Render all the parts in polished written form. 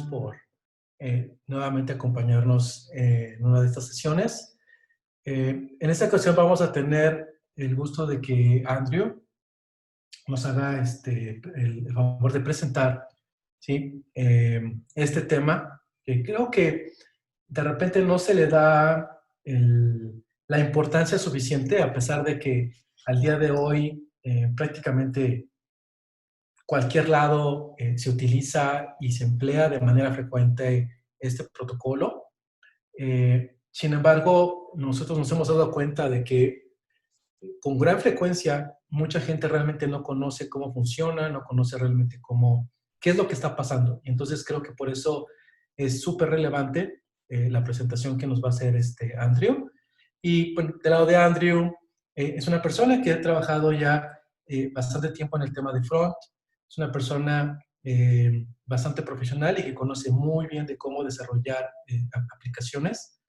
por nuevamente acompañarnos en una de estas sesiones. En esta ocasión vamos a tener el gusto de que Andrew nos haga el favor de presentar, ¿sí? Este tema, que creo que de repente no se le da la importancia suficiente, a pesar de que al día de hoy prácticamente cualquier lado se utiliza y se emplea de manera frecuente este protocolo. Sin embargo, nosotros nos hemos dado cuenta de que con gran frecuencia mucha gente realmente no conoce cómo funciona, no conoce realmente qué es lo que está pasando. Y entonces creo que por eso es súper relevante la presentación que nos va a hacer Andrew. Y bueno, del lado de Andrew, es una persona que ha trabajado ya bastante tiempo en el tema de front, es una persona bastante profesional y que conoce muy bien de cómo desarrollar aplicaciones,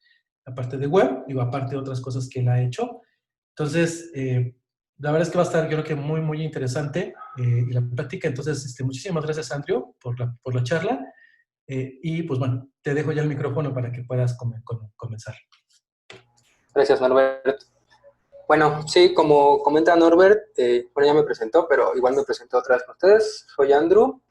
aparte de web, digo, aparte de otras cosas que él ha hecho. Entonces, la verdad es que va a estar, yo creo que muy, muy interesante y la plática. Entonces, muchísimas gracias, Andrew, por la charla. Y pues bueno, te dejo ya el micrófono para que puedas comenzar. Gracias, Norbert. Bueno, sí, como comenta Norbert, bueno, ya me presentó, pero igual me presento otra vez con ustedes. Soy Andrew,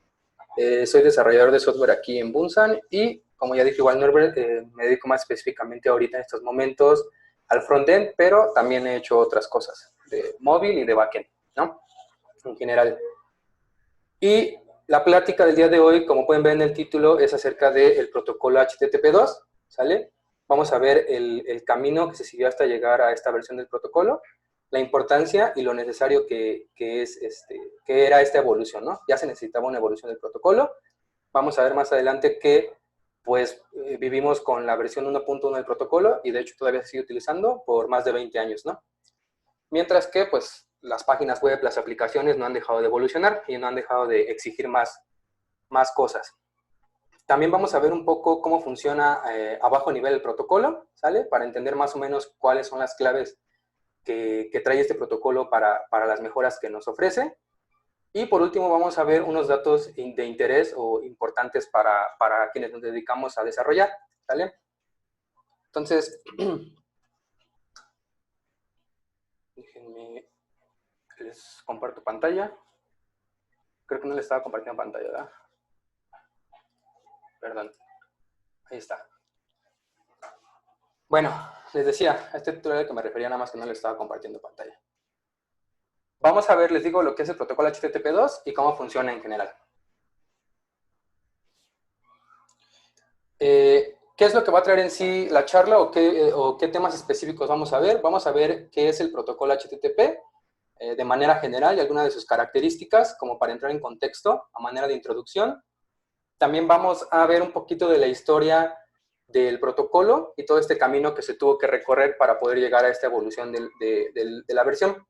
soy desarrollador de software aquí en Bunsan y, como ya dije igual Norbert, me dedico más específicamente ahorita en estos momentos al frontend, pero también he hecho otras cosas, de móvil y de backend, ¿no? En general. Y la plática del día de hoy, como pueden ver en el título, es acerca del protocolo HTTP2, ¿sale? Vamos a ver el camino que se siguió hasta llegar a esta versión del protocolo, la importancia y lo necesario que era esta evolución, ¿no? Ya se necesitaba una evolución del protocolo. Vamos a ver más adelante que, pues, vivimos con la versión 1.1 del protocolo y de hecho todavía se sigue utilizando por más de 20 años, ¿no? Mientras que, pues, las páginas web, las aplicaciones no han dejado de evolucionar y no han dejado de exigir más cosas. También vamos a ver un poco cómo funciona a bajo nivel el protocolo, ¿sale? Para entender más o menos cuáles son las claves que trae este protocolo para las mejoras que nos ofrece. Y por último vamos a ver unos datos de interés o importantes para quienes nos dedicamos a desarrollar, ¿sale? Entonces, déjenme, les comparto pantalla. Creo que no les estaba compartiendo pantalla, ¿verdad? Perdón. Ahí está. Bueno, les decía, a este tutorial que me refería nada más que no les estaba compartiendo pantalla. Vamos a ver, les digo, lo que es el protocolo HTTP2 y cómo funciona en general. ¿Qué es lo que va a traer en sí la charla o qué temas específicos vamos a ver? Vamos a ver qué es el protocolo HTTP de manera general y algunas de sus características, como para entrar en contexto, a manera de introducción. También vamos a ver un poquito de la historia del protocolo y todo este camino que se tuvo que recorrer para poder llegar a esta evolución de la versión.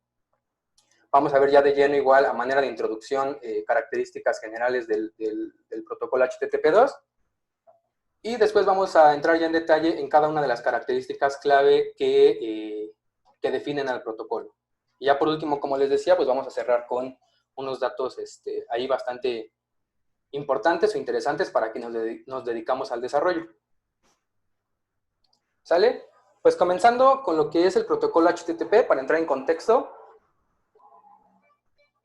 Vamos a ver ya de lleno igual a manera de introducción características generales del protocolo HTTP2 y después vamos a entrar ya en detalle en cada una de las características clave que definen al protocolo. Y ya por último, como les decía, pues vamos a cerrar con unos datos ahí bastante importantes o interesantes para quienes nos dedicamos al desarrollo. ¿Sale? Pues comenzando con lo que es el protocolo HTTP, para entrar en contexto,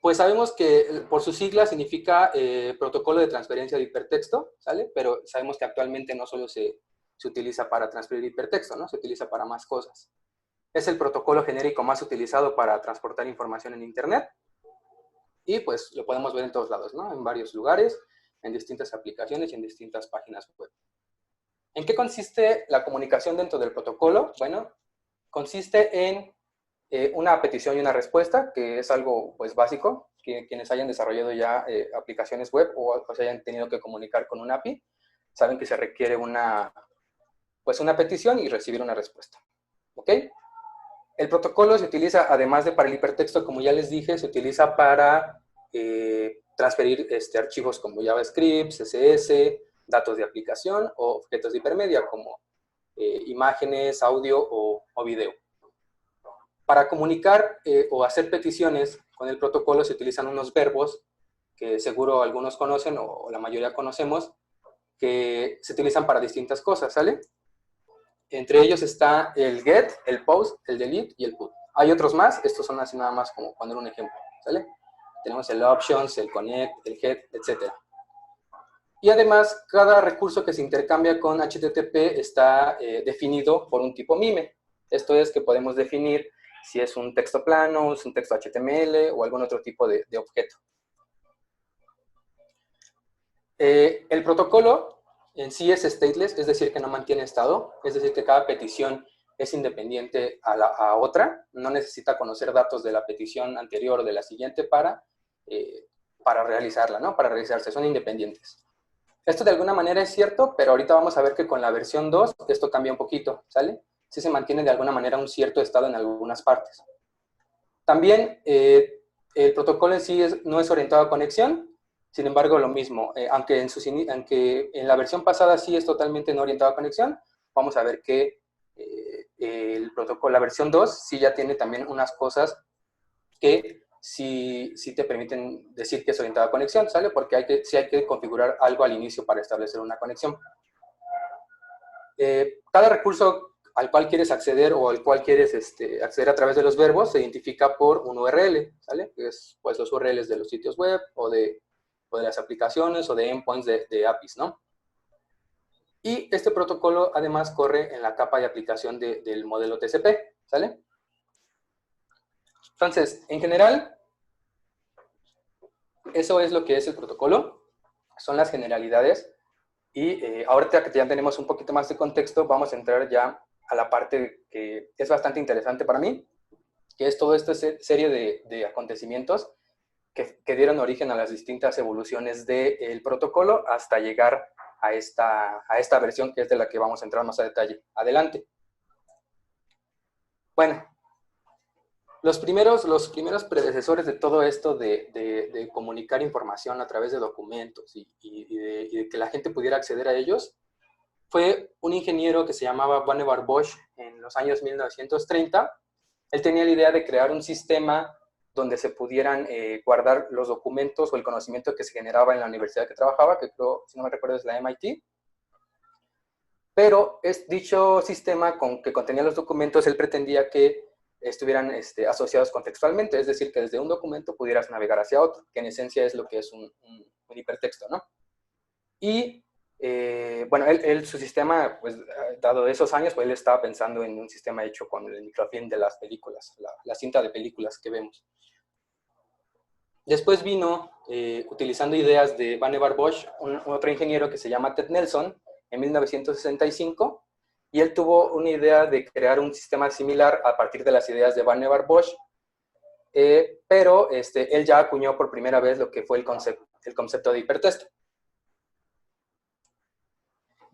pues sabemos que por sus siglas significa protocolo de transferencia de hipertexto, ¿sale? Pero sabemos que actualmente no solo se utiliza para transferir hipertexto, ¿no? Se utiliza para más cosas. Es el protocolo genérico más utilizado para transportar información en Internet y pues lo podemos ver en todos lados, ¿no? En varios lugares, en distintas aplicaciones y en distintas páginas web. ¿En qué consiste la comunicación dentro del protocolo? Bueno, consiste en una petición y una respuesta, que es algo pues básico, que quienes hayan desarrollado ya aplicaciones web o se hayan tenido que comunicar con un API, saben que se requiere una petición y recibir una respuesta. ¿Ok? El protocolo se utiliza, además de para el hipertexto, como ya les dije, se utiliza para transferir archivos como JavaScript, CSS, datos de aplicación o objetos de hipermedia como imágenes, audio o video. Para comunicar o hacer peticiones con el protocolo se utilizan unos verbos que seguro algunos conocen o la mayoría conocemos, que se utilizan para distintas cosas, ¿sale? Entre ellos está el get, el post, el delete y el put. Hay otros más, estos son así nada más como poner un ejemplo, ¿sale? Tenemos el options, el connect, el get, etc. Y además, cada recurso que se intercambia con HTTP está definido por un tipo MIME. Esto es que podemos definir si es un texto plano, es un texto HTML o algún otro tipo de objeto. El protocolo en sí es stateless, es decir, que no mantiene estado, es decir, que cada petición es independiente a otra, no necesita conocer datos de la petición anterior o de la siguiente para realizarla, ¿no? Para realizarse, son independientes. Esto de alguna manera es cierto, pero ahorita vamos a ver que con la versión 2 esto cambia un poquito, ¿sale? Sí se mantiene de alguna manera un cierto estado en algunas partes. También el protocolo en sí no es orientado a conexión, sin embargo lo mismo, aunque en la versión pasada sí es totalmente no orientado a conexión, vamos a ver que el protocolo, la versión 2 sí ya tiene también unas cosas que sí te permiten decir que es orientado a conexión, ¿sale? Porque sí hay que configurar algo al inicio para establecer una conexión. Cada recurso al cual quieres acceder o al cual quieres acceder a través de los verbos se identifica por un URL, ¿sale? Que es pues, los URLs de los sitios web o de las aplicaciones o de endpoints de APIs, ¿no? Y este protocolo además corre en la capa de aplicación del modelo TCP, ¿sale? Entonces, en general, eso es lo que es el protocolo, son las generalidades. Y ahorita que ya tenemos un poquito más de contexto, vamos a entrar ya a la parte que es bastante interesante para mí, que es toda esta serie de acontecimientos que dieron origen a las distintas evoluciones del protocolo hasta llegar a esta versión que es de la que vamos a entrar más a detalle. Adelante. Bueno, los primeros predecesores de todo esto de comunicar información a través de documentos y de que la gente pudiera acceder a ellos fue un ingeniero que se llamaba Vannevar Bush en los años 1930. Él tenía la idea de crear un sistema donde se pudieran guardar los documentos o el conocimiento que se generaba en la universidad que trabajaba, que creo, si no me recuerdo, es la MIT. Pero dicho sistema que contenía los documentos, él pretendía que estuvieran asociados contextualmente, es decir, que desde un documento pudieras navegar hacia otro, que en esencia es lo que es un hipertexto, ¿no? Y bueno, su sistema, pues, dado esos años, pues él estaba pensando en un sistema hecho con el microfilm de las películas, la cinta de películas que vemos. Después vino, utilizando ideas de Vannevar Bush, otro ingeniero que se llama Ted Nelson, en 1965, y él tuvo una idea de crear un sistema similar a partir de las ideas de Vannevar Bush, pero él ya acuñó por primera vez lo que fue el concepto de hipertexto.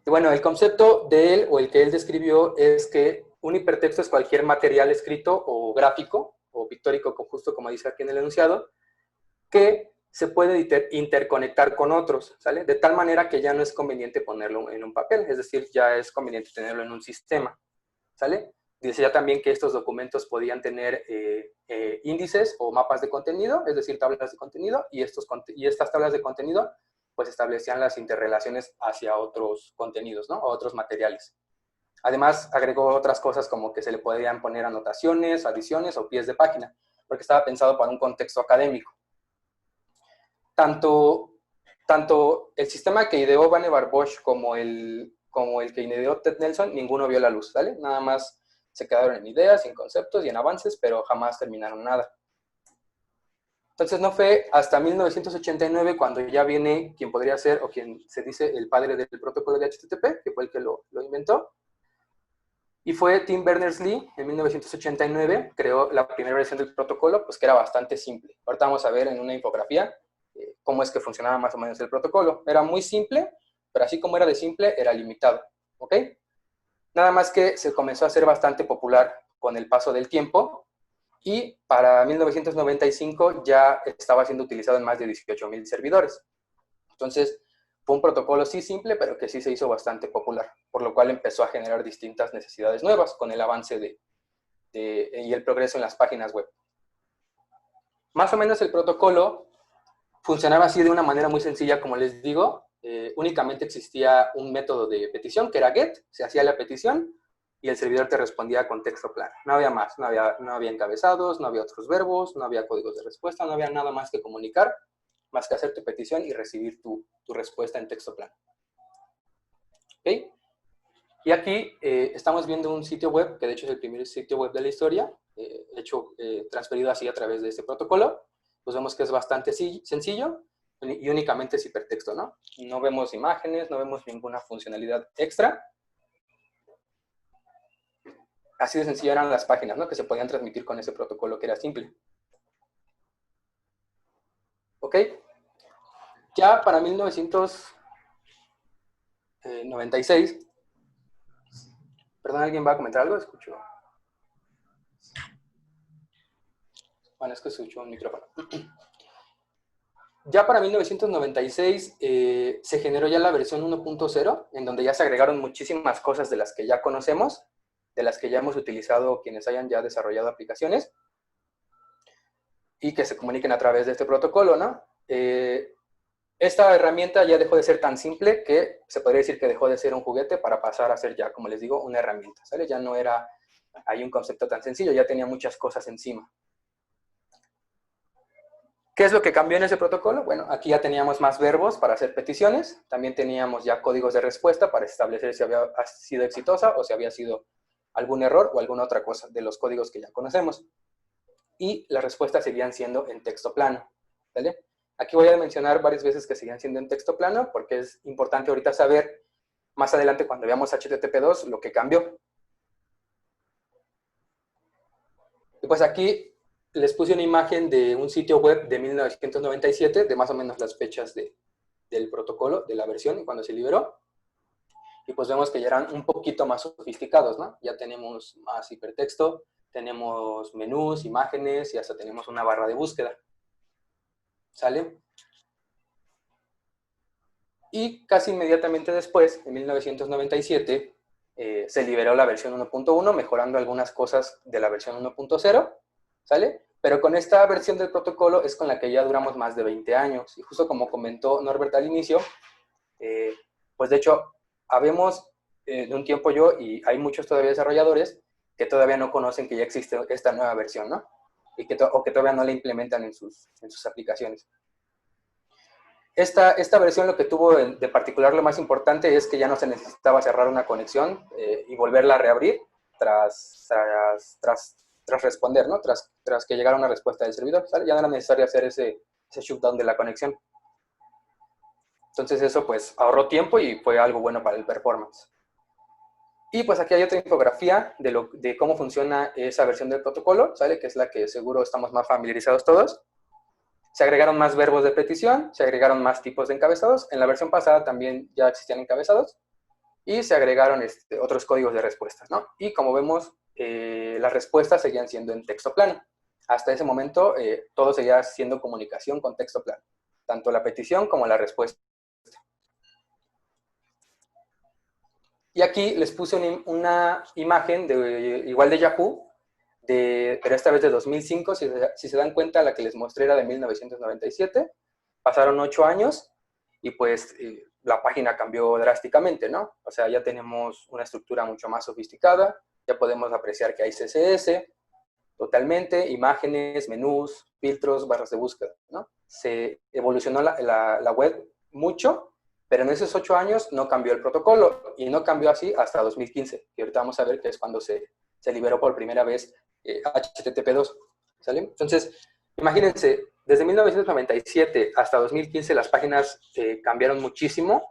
Y bueno, el concepto de él, o el que él describió, es que un hipertexto es cualquier material escrito o gráfico, o pictórico, justo como dice aquí en el enunciado, que se puede interconectar con otros, ¿sale? De tal manera que ya no es conveniente ponerlo en un papel, es decir, ya es conveniente tenerlo en un sistema, ¿sale? Decía también que estos documentos podían tener índices o mapas de contenido, es decir, tablas de contenido, y estas tablas de contenido pues establecían las interrelaciones hacia otros contenidos, ¿no? O otros materiales. Además, agregó otras cosas como que se le podían poner anotaciones, adiciones o pies de página, porque estaba pensado para un contexto académico. Tanto el sistema que ideó Vannevar Bush como el que ideó Ted Nelson, ninguno vio la luz, ¿vale? Nada más se quedaron en ideas, en conceptos y en avances, pero jamás terminaron nada. Entonces no fue hasta 1989 cuando ya viene quien podría ser, o quien se dice el padre del protocolo de HTTP, que fue el que lo inventó. Y fue Tim Berners-Lee, en 1989, creó la primera versión del protocolo, pues que era bastante simple. Ahorita vamos a ver en una infografía cómo es que funcionaba más o menos el protocolo. Era muy simple, pero así como era de simple, era limitado, ¿ok? Nada más que se comenzó a hacer bastante popular con el paso del tiempo, y para 1995 ya estaba siendo utilizado en más de 18,000 servidores. Entonces, fue un protocolo sí simple, pero que sí se hizo bastante popular, por lo cual empezó a generar distintas necesidades nuevas con el avance y el progreso en las páginas web. Más o menos el protocolo funcionaba así de una manera muy sencilla, como les digo. únicamente existía un método de petición, que era GET, se hacía la petición y el servidor te respondía con texto plano. No había más, no había encabezados, no había otros verbos, no había códigos de respuesta, no había nada más que comunicar, más que hacer tu petición y recibir tu respuesta en texto plano. ¿Ok? Y aquí estamos viendo un sitio web, que de hecho es el primer sitio web de la historia, transferido así a través de este protocolo. Pues vemos que es bastante sencillo y únicamente es hipertexto, ¿no? No vemos imágenes, no vemos ninguna funcionalidad extra. Así de sencillo eran las páginas, ¿no? Que se podían transmitir con ese protocolo que era simple. ¿Ok? Ya para 1996, perdón, ¿alguien va a comentar algo? Escucho. Bueno, es que escucho un micrófono. Ya para 1996 se generó ya la versión 1.0, en donde ya se agregaron muchísimas cosas de las que ya conocemos, de las que ya hemos utilizado quienes hayan ya desarrollado aplicaciones, y que se comuniquen a través de este protocolo, ¿no? Esta herramienta ya dejó de ser tan simple que se podría decir que dejó de ser un juguete para pasar a ser ya, como les digo, una herramienta, ¿sale? Ya no era ahí un concepto tan sencillo, ya tenía muchas cosas encima. ¿Qué es lo que cambió en ese protocolo? Bueno, aquí ya teníamos más verbos para hacer peticiones, también teníamos ya códigos de respuesta para establecer si había sido exitosa o si había sido algún error o alguna otra cosa de los códigos que ya conocemos. Y las respuestas seguían siendo en texto plano, ¿vale? Aquí voy a mencionar varias veces que seguían siendo en texto plano porque es importante ahorita saber, más adelante cuando veamos HTTP2, lo que cambió. Y pues aquí les puse una imagen de un sitio web de 1997, de más o menos las fechas del protocolo, de la versión, cuando se liberó. Y pues vemos que ya eran un poquito más sofisticados, ¿no? Ya tenemos más hipertexto, tenemos menús, imágenes y hasta tenemos una barra de búsqueda. ¿Sale? Y casi inmediatamente después, en 1997, se liberó la versión 1.1, mejorando algunas cosas de la versión 1.0, ¿sale? Pero con esta versión del protocolo es con la que ya duramos más de 20 años. Y justo como comentó Norbert al inicio, pues de hecho, habemos de un tiempo yo, y hay muchos todavía desarrolladores que todavía no conocen que ya existe esta nueva versión, ¿no? Y o que todavía no la implementan en sus aplicaciones. Esta versión lo que tuvo de particular lo más importante es que ya no se necesitaba cerrar una conexión y volverla a reabrir tras responder, ¿no? Tras que llegara una respuesta del servidor, ¿sale? Ya no era necesario hacer ese shutdown de la conexión. Entonces eso pues ahorró tiempo y fue algo bueno para el performance. Y pues aquí hay otra infografía de cómo funciona esa versión del protocolo, ¿sale? Que es la que seguro estamos más familiarizados todos. Se agregaron más verbos de petición, se agregaron más tipos de encabezados. En la versión pasada también ya existían encabezados. Y se agregaron otros códigos de respuesta, ¿no? Y como vemos, las respuestas seguían siendo en texto plano. Hasta ese momento, todo seguía siendo comunicación con texto plano. Tanto la petición como la respuesta. Y aquí les puse una imagen igual de Yahoo, pero esta vez de 2005, si se dan cuenta, la que les mostré era de 1997, pasaron 8 años y pues la página cambió drásticamente, ¿no? O sea, ya tenemos una estructura mucho más sofisticada, ya podemos apreciar que hay CSS, totalmente, imágenes, menús, filtros, barras de búsqueda, ¿no? Se evolucionó la web mucho, pero en esos 8 años no cambió el protocolo y no cambió así hasta 2015, que ahorita vamos a ver que es cuando se liberó por primera vez HTTP2, ¿sale? Entonces, imagínense, desde 1997 hasta 2015 las páginas cambiaron muchísimo,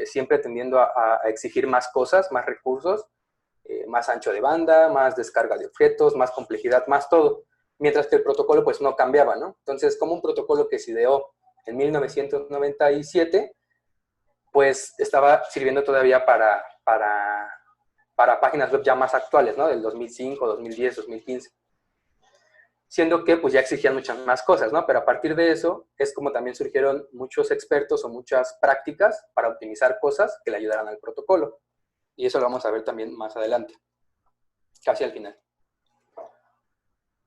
siempre tendiendo a exigir más cosas, más recursos, más ancho de banda, más descarga de objetos, más complejidad, más todo, mientras que el protocolo pues no cambiaba, ¿no? Entonces, como un protocolo que se ideó en 1997, pues estaba sirviendo todavía para páginas web ya más actuales, ¿no? Del 2005, 2010, 2015. Siendo que pues ya exigían muchas más cosas, ¿no? Pero a partir de eso es como también surgieron muchos expertos o muchas prácticas para optimizar cosas que le ayudaran al protocolo. Y eso lo vamos a ver también más adelante, casi al final.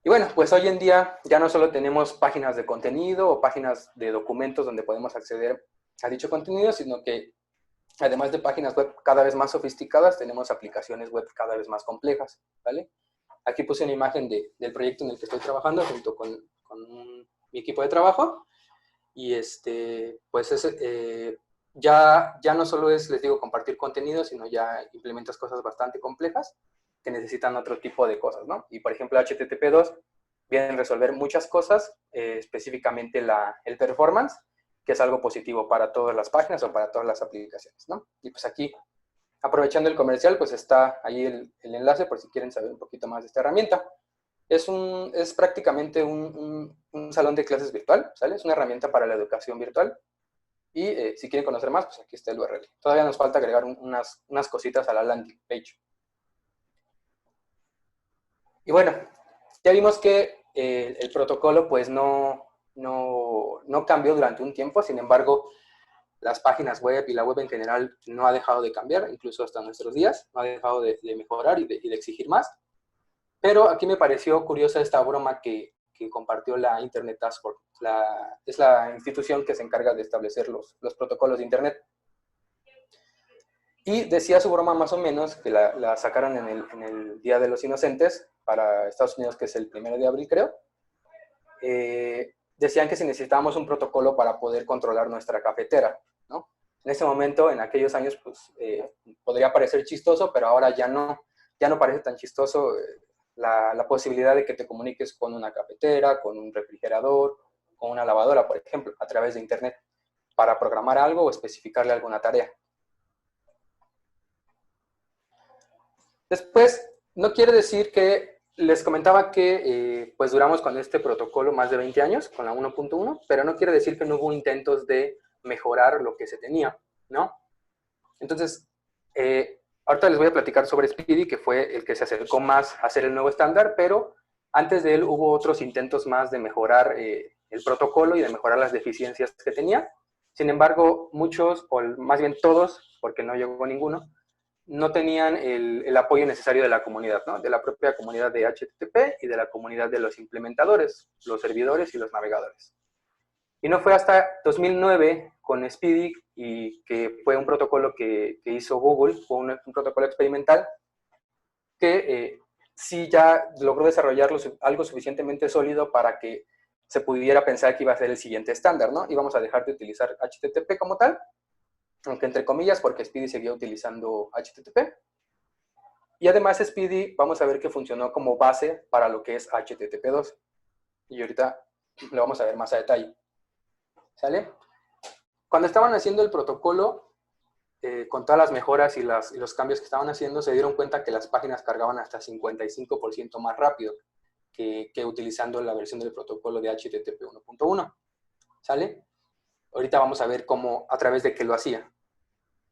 Y bueno, pues hoy en día ya no solo tenemos páginas de contenido o páginas de documentos donde podemos acceder a dicho contenido, sino que además de páginas web cada vez más sofisticadas, tenemos aplicaciones web cada vez más complejas, ¿vale? Aquí puse una imagen del proyecto en el que estoy trabajando junto con mi equipo de trabajo. Y pues ya no solo es, les digo, compartir contenido, sino ya implementas cosas bastante complejas que necesitan otro tipo de cosas, ¿no? Y por ejemplo, HTTP2 viene a resolver muchas cosas, específicamente el performance, que es algo positivo para todas las páginas o para todas las aplicaciones, ¿no? Y pues aquí, aprovechando el comercial, pues está ahí el enlace por si quieren saber un poquito más de esta herramienta. Es prácticamente un salón de clases virtual, ¿sale? Es una herramienta para la educación virtual. Y si quieren conocer más, pues aquí está el URL. Todavía nos falta agregar unas cositas a la landing page. Y bueno, ya vimos que el protocolo pues no cambió durante un tiempo, sin embargo, las páginas web y la web en general no ha dejado de cambiar, incluso hasta nuestros días, no ha dejado de mejorar y de exigir más. Pero aquí me pareció curiosa esta broma que compartió la Internet Task Force. Es la institución que se encarga de establecer los protocolos de Internet. Y decía su broma más o menos, que la sacaron en el Día de los Inocentes, para Estados Unidos, que es el 1 de abril, creo. Decían que si necesitábamos un protocolo para poder controlar nuestra cafetera, ¿no? En ese momento, en aquellos años, pues podría parecer chistoso, pero ahora ya no parece tan chistoso la posibilidad de que te comuniques con una cafetera, con un refrigerador, con una lavadora, por ejemplo, a través de Internet, para programar algo o especificarle alguna tarea. Después, no quiere decir que, les comentaba que pues duramos con este protocolo más de 20 años, con la 1.1, pero no quiere decir que no hubo intentos de mejorar lo que se tenía, ¿no? Entonces, ahorita les voy a platicar sobre Speedy, que fue el que se acercó más a ser el nuevo estándar, pero antes de él hubo otros intentos más de mejorar el protocolo y de mejorar las deficiencias que tenía. Sin embargo, muchos, o más bien todos, porque no llegó ninguno, no tenían el apoyo necesario de la comunidad, ¿no? De la propia comunidad de HTTP y de la comunidad de los implementadores, los servidores y los navegadores. Y no fue hasta 2009 con Speedy, y que fue un protocolo que hizo Google, fue un protocolo experimental, que sí ya logró desarrollarlo algo suficientemente sólido para que se pudiera pensar que iba a ser el siguiente estándar, ¿no? Íbamos a dejar de utilizar HTTP como tal, aunque entre comillas, porque Speedy seguía utilizando HTTP. Y además Speedy, vamos a ver que funcionó como base para lo que es HTTP2. Y ahorita lo vamos a ver más a detalle. ¿Sale? Cuando estaban haciendo el protocolo, con todas las mejoras y los cambios que estaban haciendo, se dieron cuenta que las páginas cargaban hasta 55% más rápido que utilizando la versión del protocolo de HTTP 1.1. ¿Sale? Ahorita vamos a ver cómo, a través de qué lo hacía.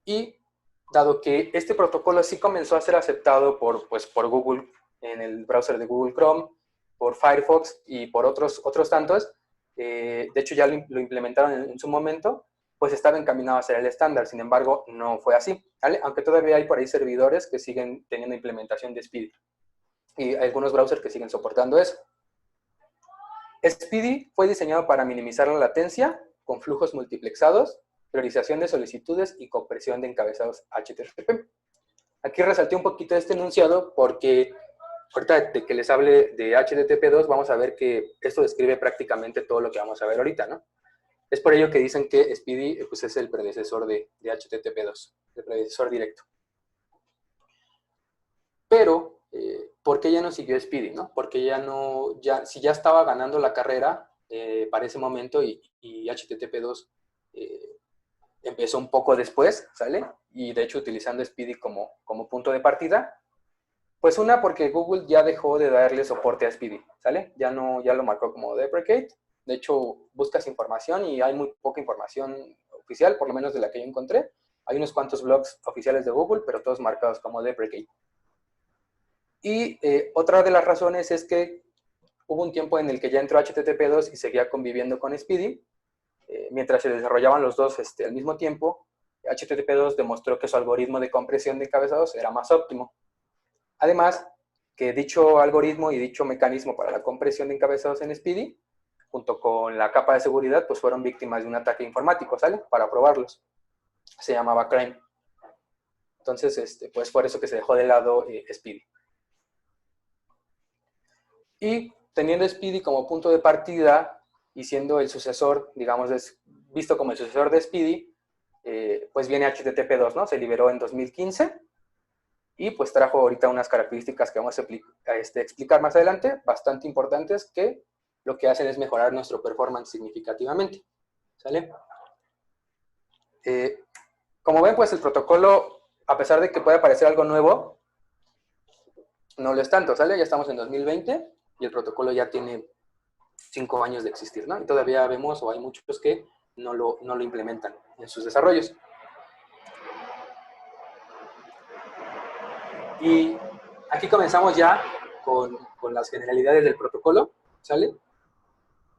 Y dado que este protocolo sí comenzó a ser aceptado por Google en el browser de Google Chrome, por Firefox y por otros tantos, de hecho ya lo implementaron en su momento, pues estaba encaminado a ser el estándar. Sin embargo, no fue así, ¿vale? Aunque todavía hay por ahí servidores que siguen teniendo implementación de Speedy y algunos browsers que siguen soportando eso. Speedy fue diseñado para minimizar la latencia con flujos multiplexados, priorización de solicitudes y compresión de encabezados HTTP. Aquí resalté un poquito este enunciado porque ahorita de que les hable de HTTP2 vamos a ver que esto describe prácticamente todo lo que vamos a ver ahorita, ¿no? Es por ello que dicen que Speedy pues, es el predecesor de HTTP2, el predecesor directo. Pero, ¿por qué ya no siguió Speedy, no? Porque si ya estaba ganando la carrera para ese momento y HTTP2 empezó un poco después, ¿sale? Y de hecho utilizando Speedy como punto de partida, pues una, porque Google ya dejó de darle soporte a Speedy, ¿sale? Ya lo marcó como deprecate. De hecho, buscas información y hay muy poca información oficial, por lo menos de la que yo encontré. Hay unos cuantos blogs oficiales de Google, pero todos marcados como deprecate. Y otra de las razones es que hubo un tiempo en el que ya entró HTTP2 y seguía conviviendo con Speedy. Mientras se desarrollaban los dos al mismo tiempo, HTTP2 demostró que su algoritmo de compresión de encabezados era más óptimo. Además, que dicho algoritmo y dicho mecanismo para la compresión de encabezados en Speedy, junto con la capa de seguridad, pues fueron víctimas de un ataque informático, ¿sale? Para probarlos. Se llamaba Crime. Entonces, pues por eso que se dejó de lado Speedy. Y teniendo Speedy como punto de partida y siendo el sucesor, digamos, visto como el sucesor de Speedy, pues viene HTTP2, ¿no? Se liberó en 2015 y pues trajo ahorita unas características que vamos a explicar más adelante, bastante importantes, que lo que hacen es mejorar nuestro performance significativamente, ¿sale? Como ven, pues el protocolo, a pesar de que puede parecer algo nuevo, no lo es tanto, ¿sale? Ya estamos en 2020 y el protocolo ya tiene 5 años de existir, ¿no? Y todavía vemos, o hay muchos que no lo implementan en sus desarrollos. Y aquí comenzamos ya con las generalidades del protocolo, ¿sale?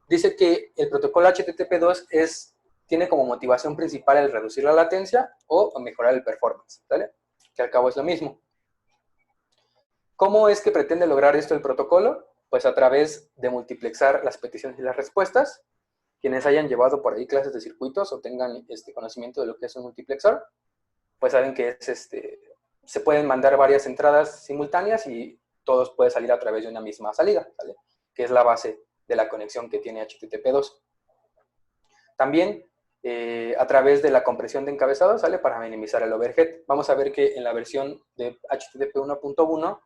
Dice que el protocolo HTTP2 tiene como motivación principal el reducir la latencia o mejorar el performance, ¿sale? Que al cabo es lo mismo. ¿Cómo es que pretende lograr esto el protocolo? Pues a través de multiplexar las peticiones y las respuestas. Quienes hayan llevado por ahí clases de circuitos o tengan conocimiento de lo que es un multiplexor, pues saben que se pueden mandar varias entradas simultáneas y todos pueden salir a través de una misma salida, ¿sale? Que es la base de la conexión que tiene HTTP2. También a través de la compresión de encabezado, ¿sale? Para minimizar el overhead. Vamos a ver que en la versión de HTTP 1.1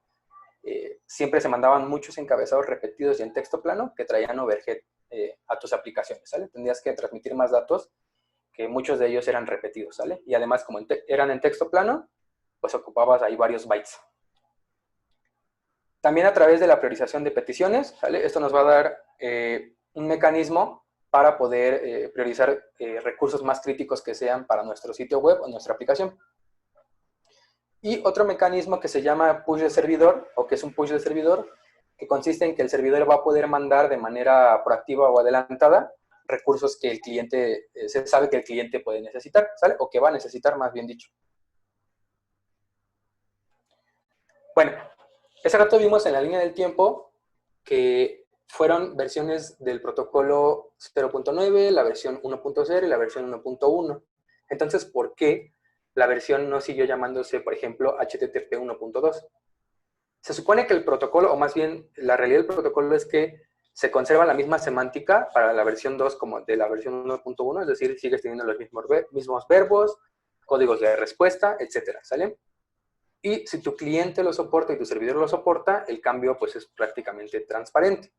siempre se mandaban muchos encabezados repetidos y en texto plano que traían overhead a tus aplicaciones, ¿sale? Tendrías que transmitir más datos, que muchos de ellos eran repetidos, ¿sale? Y además, como eran en texto plano, pues ocupabas ahí varios bytes. También a través de la priorización de peticiones, ¿sale? Esto nos va a dar un mecanismo para poder priorizar recursos más críticos que sean para nuestro sitio web o nuestra aplicación. Y otro mecanismo que se llama push de servidor, o que es un push de servidor, que consiste en que el servidor va a poder mandar de manera proactiva o adelantada recursos que el cliente, se sabe que el cliente puede necesitar, ¿sale? O que va a necesitar, más bien dicho. Bueno, ese rato vimos en la línea del tiempo que fueron versiones del protocolo 0.9, la versión 1.0 y la versión 1.1. Entonces, ¿por qué la versión no siguió llamándose, por ejemplo, HTTP 1.2? Se supone que el protocolo, o más bien la realidad del protocolo es que se conserva la misma semántica para la versión 2 como de la versión 1.1, es decir, sigues teniendo los mismos verbos, códigos de respuesta, etcétera, ¿sale? Y si tu cliente lo soporta y tu servidor lo soporta, el cambio pues es prácticamente transparente.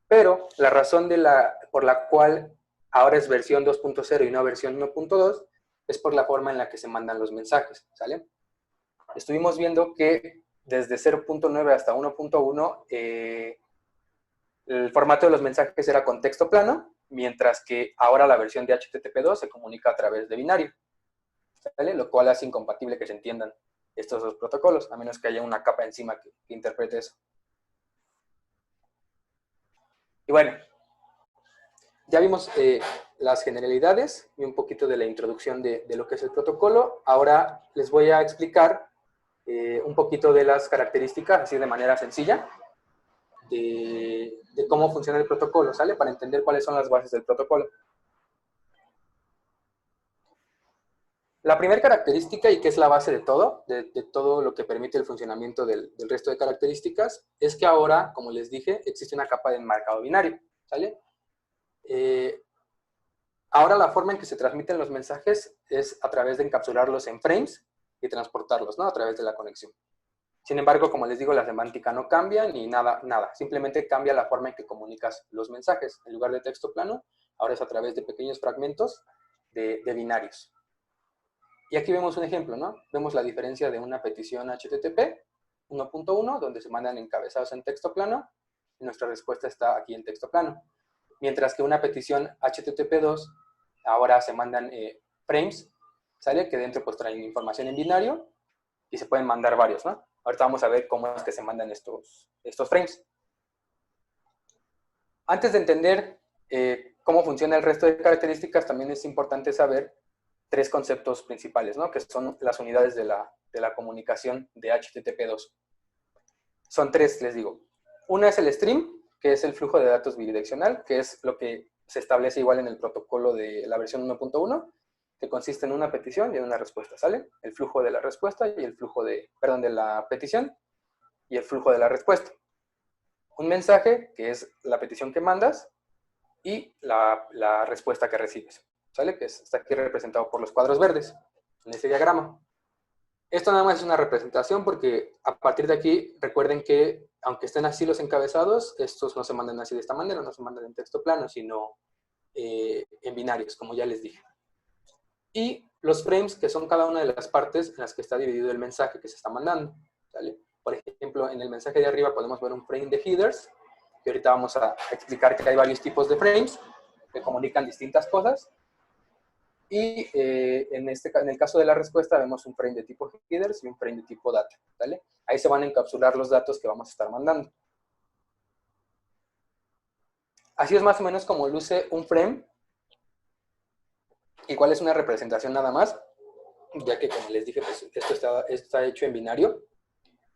Pero la razón por la cual ahora es versión 2.0 y no versión 1.2 es por la forma en la que se mandan los mensajes, ¿sale? Estuvimos viendo que desde 0.9 hasta 1.1 el formato de los mensajes era con texto plano, mientras que ahora la versión de HTTP2 se comunica a través de binario, ¿sale? Lo cual hace incompatible que se entiendan estos dos protocolos, a menos que haya una capa encima que interprete eso. Y bueno, ya vimos las generalidades y un poquito de la introducción de lo que es el protocolo. Ahora les voy a explicar un poquito de las características, así de manera sencilla, de cómo funciona el protocolo, ¿sale? Para entender cuáles son las bases del protocolo. La primera característica, y que es la base de todo lo que permite el funcionamiento del resto de características, es que ahora, como les dije, existe una capa de enmarcado binario, ¿sale? Ahora la forma en que se transmiten los mensajes es a través de encapsularlos en frames y transportarlos, ¿no? A través de la conexión. Sin embargo, como les digo, la semántica no cambia ni nada. Simplemente cambia la forma en que comunicas los mensajes. En lugar de texto plano, ahora es a través de pequeños fragmentos de binarios. Y aquí vemos un ejemplo, ¿no? Vemos la diferencia de una petición HTTP 1.1, donde se mandan encabezados en texto plano, y nuestra respuesta está aquí en texto plano. Mientras que una petición HTTP2, ahora se mandan frames, ¿sale? Que dentro pues traen información en binario, y se pueden mandar varios, ¿no? Ahorita vamos a ver cómo es que se mandan estos frames. Antes de entender cómo funciona el resto de características, también es importante saber 3 conceptos principales, ¿no? Que son las unidades de la comunicación de HTTP2. Son 3, les digo. Una es el stream, que es el flujo de datos bidireccional, que es lo que se establece igual en el protocolo de la versión 1.1, que consiste en una petición y en una respuesta, ¿sale? El flujo de la respuesta y el flujo de, perdón, de la petición y el flujo de la respuesta. Un mensaje, que es la petición que mandas, y la respuesta que recibes, ¿sale? Que está aquí representado por los cuadros verdes en este diagrama. Esto nada más es una representación porque a partir de aquí, recuerden que aunque estén así los encabezados, estos no se mandan así de esta manera, no se mandan en texto plano, sino en binarios, como ya les dije. Y los frames, que son cada una de las partes en las que está dividido el mensaje que se está mandando, ¿sale? Por ejemplo, en el mensaje de arriba podemos ver un frame de headers, que ahorita vamos a explicar que hay varios tipos de frames que comunican distintas cosas. Y en el caso de la respuesta vemos un frame de tipo headers y un frame de tipo data, ¿vale? Ahí se van a encapsular los datos que vamos a estar mandando. Así es más o menos como luce un frame. Igual es una representación nada más, ya que como les dije, pues, esto está hecho en binario.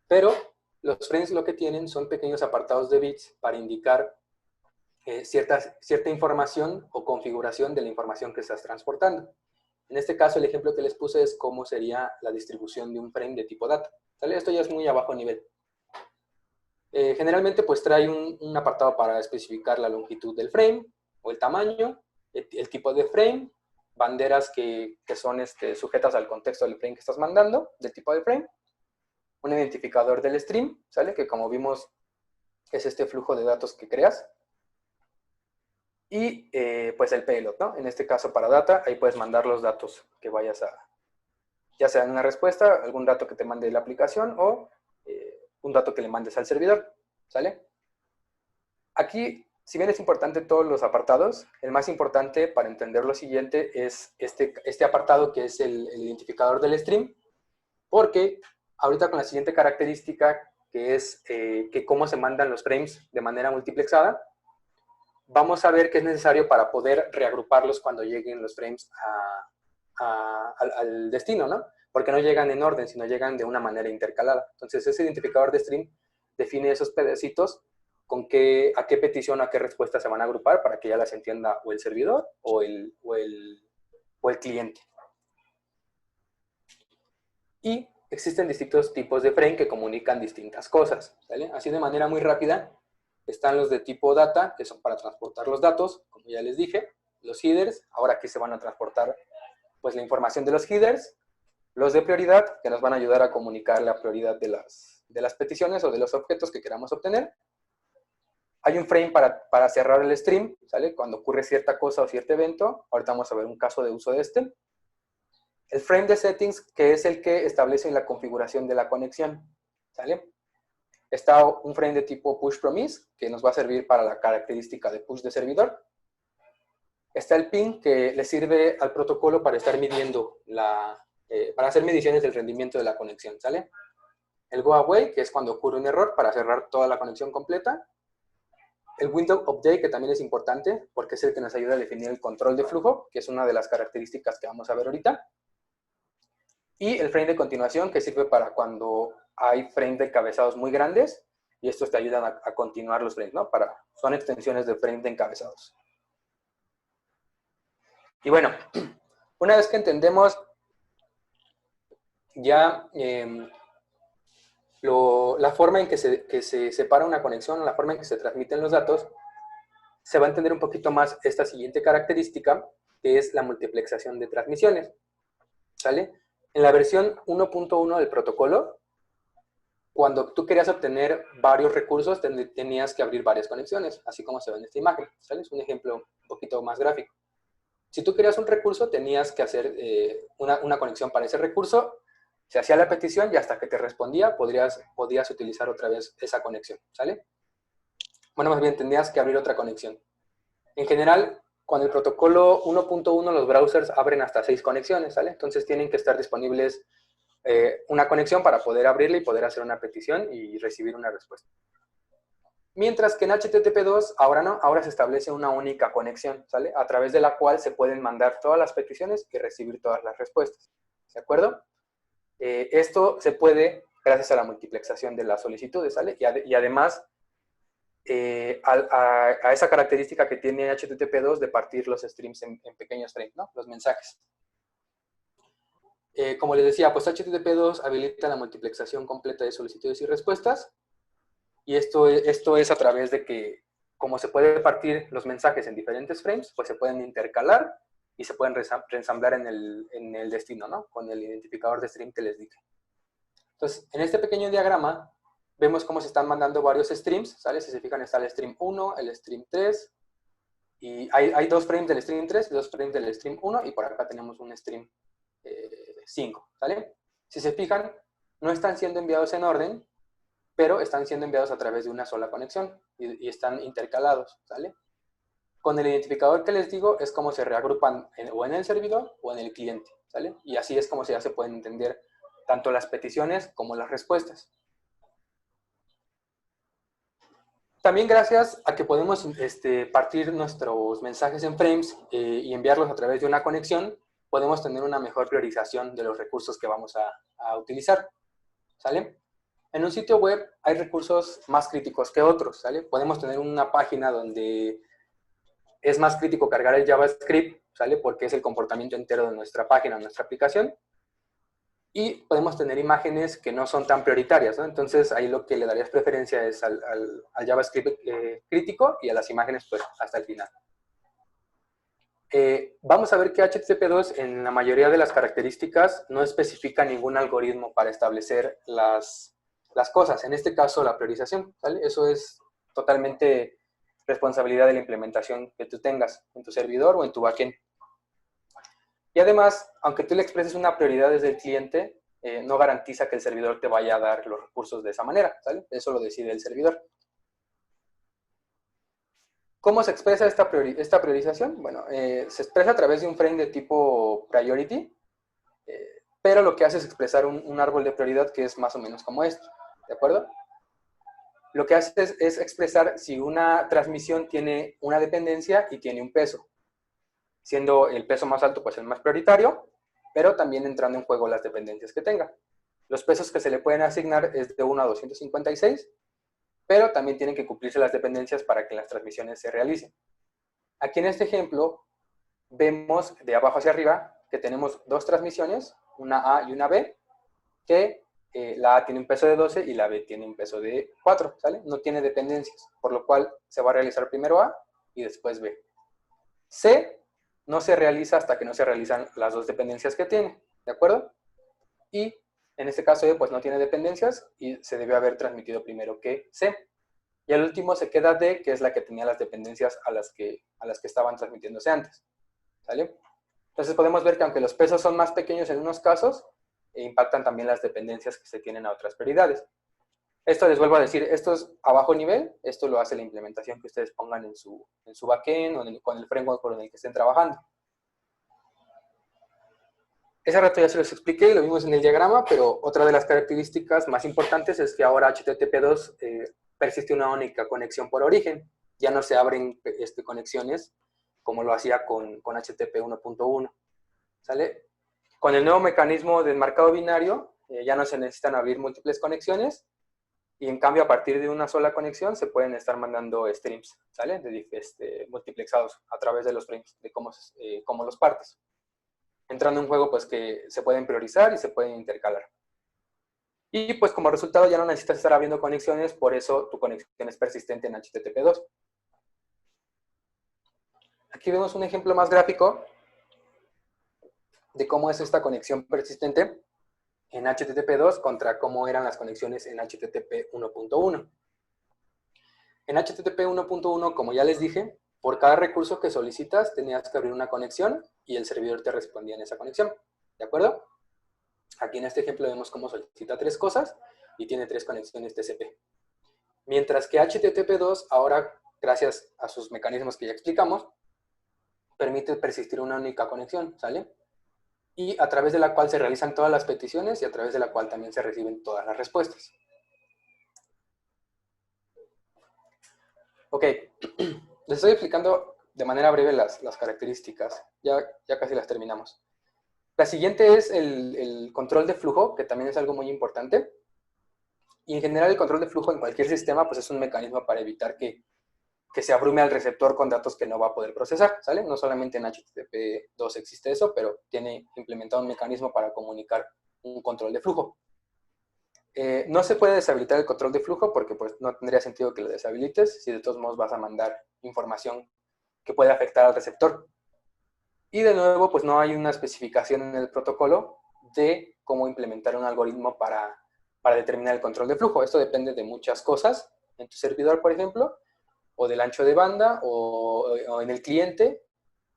Pero los frames lo que tienen son pequeños apartados de bits para indicar cierta información o configuración de la información que estás transportando. En este caso, el ejemplo que les puse es cómo sería la distribución de un frame de tipo data, ¿sale? Esto ya es muy a bajo nivel. Generalmente, pues trae un apartado para especificar la longitud del frame o el tamaño, el tipo de frame, banderas que son sujetas al contexto del frame que estás mandando, del tipo de frame, un identificador del stream, ¿sale? Que como vimos es este flujo de datos que creas. Y pues el payload, ¿no? En este caso para data, ahí puedes mandar los datos que vayas a, ya sea en una respuesta, algún dato que te mande la aplicación o un dato que le mandes al servidor, ¿sale? Aquí, si bien es importante todos los apartados, el más importante para entender lo siguiente es este apartado que es el identificador del stream, porque ahorita con la siguiente característica, que es que cómo se mandan los frames de manera multiplexada, vamos a ver que es necesario para poder reagruparlos cuando lleguen los frames al destino, ¿no? Porque no llegan en orden, sino llegan de una manera intercalada. Entonces, ese identificador de stream define esos pedacitos a qué petición, a qué respuesta se van a agrupar para que ya las entienda o el servidor o el cliente. Y existen distintos tipos de frame que comunican distintas cosas, ¿vale? Así de manera muy rápida, están los de tipo data, que son para transportar los datos, como ya les dije, los headers, ahora aquí se van a transportar pues la información de los headers, los de prioridad, que nos van a ayudar a comunicar la prioridad de las peticiones o de los objetos que queramos obtener. Hay un frame para cerrar el stream, ¿sale? Cuando ocurre cierta cosa o cierto evento, ahorita vamos a ver un caso de uso de este. El frame de settings, que es el que establece la configuración de la conexión, ¿sale? Está un frame de tipo push promise, que nos va a servir para la característica de push de servidor. Está el ping, que le sirve al protocolo para estar midiendo para hacer mediciones del rendimiento de la conexión, ¿sale? El go away, que es cuando ocurre un error para cerrar toda la conexión completa. El window update, que también es importante, porque es el que nos ayuda a definir el control de flujo, que es una de las características que vamos a ver ahorita. Y el frame de continuación, que sirve para cuando hay frames de encabezados muy grandes, y estos te ayudan a continuar los frames, ¿no? Son extensiones de frame de encabezados. Y bueno, una vez que entendemos ya la forma en que se separa una conexión, la forma en que se transmiten los datos, se va a entender un poquito más esta siguiente característica, que es la multiplexación de transmisiones, ¿sale? En la versión 1.1 del protocolo, cuando tú querías obtener varios recursos, tenías que abrir varias conexiones, así como se ve en esta imagen, ¿sale? Es un ejemplo un poquito más gráfico. Si tú querías un recurso, tenías que hacer una conexión para ese recurso, se hacía la petición y hasta que te respondía, podías utilizar otra vez esa conexión, ¿sale? Bueno, más bien, tenías que abrir otra conexión. En general, con el protocolo 1.1, los browsers abren hasta 6 conexiones, ¿sale? Entonces tienen que estar disponibles una conexión para poder abrirla y poder hacer una petición y recibir una respuesta. Mientras que en HTTP2, ahora no, ahora se establece una única conexión, ¿sale? A través de la cual se pueden mandar todas las peticiones y recibir todas las respuestas, ¿de acuerdo? Esto se puede gracias a la multiplexación de las solicitudes, ¿sale? Y además, a esa característica que tiene HTTP2 de partir los streams en pequeños frames, ¿no? Los mensajes. Como les decía, pues HTTP2 habilita la multiplexación completa de solicitudes y respuestas, y esto es a través de que, como se puede partir los mensajes en diferentes frames, pues se pueden intercalar y se pueden reensamblar en el destino, ¿no? Con el identificador de stream que les dije. Entonces, en este pequeño diagrama, vemos cómo se están mandando varios streams, ¿sale? Si se fijan, está el stream 1, el stream 3, y hay dos frames del stream 3 y dos frames del stream 1, y por acá tenemos un stream 5, ¿sale? Si se fijan, no están siendo enviados en orden, pero están siendo enviados a través de una sola conexión y están intercalados, ¿sale? Con el identificador que les digo es como se reagrupan o en el servidor o en el cliente, ¿sale? Y así es como ya se pueden entender tanto las peticiones como las respuestas. También gracias a que podemos partir nuestros mensajes en frames y enviarlos a través de una conexión, podemos tener una mejor priorización de los recursos que vamos a utilizar, ¿sale? En un sitio web hay recursos más críticos que otros, ¿sale? Podemos tener una página donde es más crítico cargar el JavaScript, ¿sale? Porque es el comportamiento entero de nuestra página, nuestra aplicación. Y podemos tener imágenes que no son tan prioritarias, ¿no? Entonces, ahí lo que le darías preferencia es al JavaScript crítico y a las imágenes, pues, hasta el final. Vamos a ver que HTTP2 en la mayoría de las características no especifica ningún algoritmo para establecer las cosas, en este caso la priorización, ¿vale? Eso es totalmente responsabilidad de la implementación que tú tengas en tu servidor o en tu backend. Y además, aunque tú le expreses una prioridad desde el cliente, no garantiza que el servidor te vaya a dar los recursos de esa manera, ¿vale? Eso lo decide el servidor. ¿Cómo se expresa esta priorización? Bueno, se expresa a través de un frame de tipo priority, pero lo que hace es expresar un árbol de prioridad que es más o menos como esto, ¿de acuerdo? Lo que hace es expresar si una transmisión tiene una dependencia y tiene un peso, siendo el peso más alto pues el más prioritario, pero también entrando en juego las dependencias que tenga. Los pesos que se le pueden asignar es de 1 a 256, pero también tienen que cumplirse las dependencias para que las transmisiones se realicen. Aquí en este ejemplo vemos de abajo hacia arriba que tenemos dos transmisiones, una A y una B, que la A tiene un peso de 12 y la B tiene un peso de 4, ¿sale? No tiene dependencias, por lo cual se va a realizar primero A y después B. C no se realiza hasta que no se realizan las dos dependencias que tiene, ¿de acuerdo? Y en este caso E pues no tiene dependencias y se debe haber transmitido primero que C. Y al último se queda D, que es la que tenía las dependencias a las que estaban transmitiéndose antes, ¿sale? Entonces podemos ver que aunque los pesos son más pequeños en unos casos, impactan también las dependencias que se tienen a otras prioridades. Esto les vuelvo a decir, esto es a bajo nivel, esto lo hace la implementación que ustedes pongan en su backend o con el framework con el que estén trabajando. Ese rato ya se los expliqué y lo vimos en el diagrama, pero otra de las características más importantes es que ahora HTTP2 persiste una única conexión por origen. Ya no se abren conexiones como lo hacía con HTTP 1.1. ¿Sale? Con el nuevo mecanismo de enmarcado binario, ya no se necesitan abrir múltiples conexiones, y en cambio a partir de una sola conexión se pueden estar mandando streams, ¿sale? Multiplexados a través de los frames, de cómo los partes. Entrando en juego, pues que se pueden priorizar y se pueden intercalar. Y pues como resultado ya no necesitas estar abriendo conexiones, por eso tu conexión es persistente en HTTP2. Aquí vemos un ejemplo más gráfico de cómo es esta conexión persistente en HTTP2 contra cómo eran las conexiones en HTTP 1.1. En HTTP 1.1, como ya les dije, por cada recurso que solicitas tenías que abrir una conexión y el servidor te respondía en esa conexión, ¿de acuerdo? Aquí en este ejemplo vemos cómo solicita 3 cosas y tiene 3 conexiones TCP. Mientras que HTTP2 ahora, gracias a sus mecanismos que ya explicamos, permite persistir una única conexión, ¿sale? Y a través de la cual se realizan todas las peticiones y a través de la cual también se reciben todas las respuestas. Ok, les estoy explicando de manera breve las características, ya casi las terminamos. La siguiente es el control de flujo, que también es algo muy importante. Y en general el control de flujo en cualquier sistema pues es un mecanismo para evitar que se abrume al receptor con datos que no va a poder procesar, ¿sale? No solamente en HTTP2 existe eso, pero tiene implementado un mecanismo para comunicar un control de flujo. No se puede deshabilitar el control de flujo porque pues, no tendría sentido que lo deshabilites si de todos modos vas a mandar información que puede afectar al receptor. Y de nuevo, pues no hay una especificación en el protocolo de cómo implementar un algoritmo para determinar el control de flujo. Esto depende de muchas cosas, en tu servidor, por ejemplo, o del ancho de banda, o en el cliente,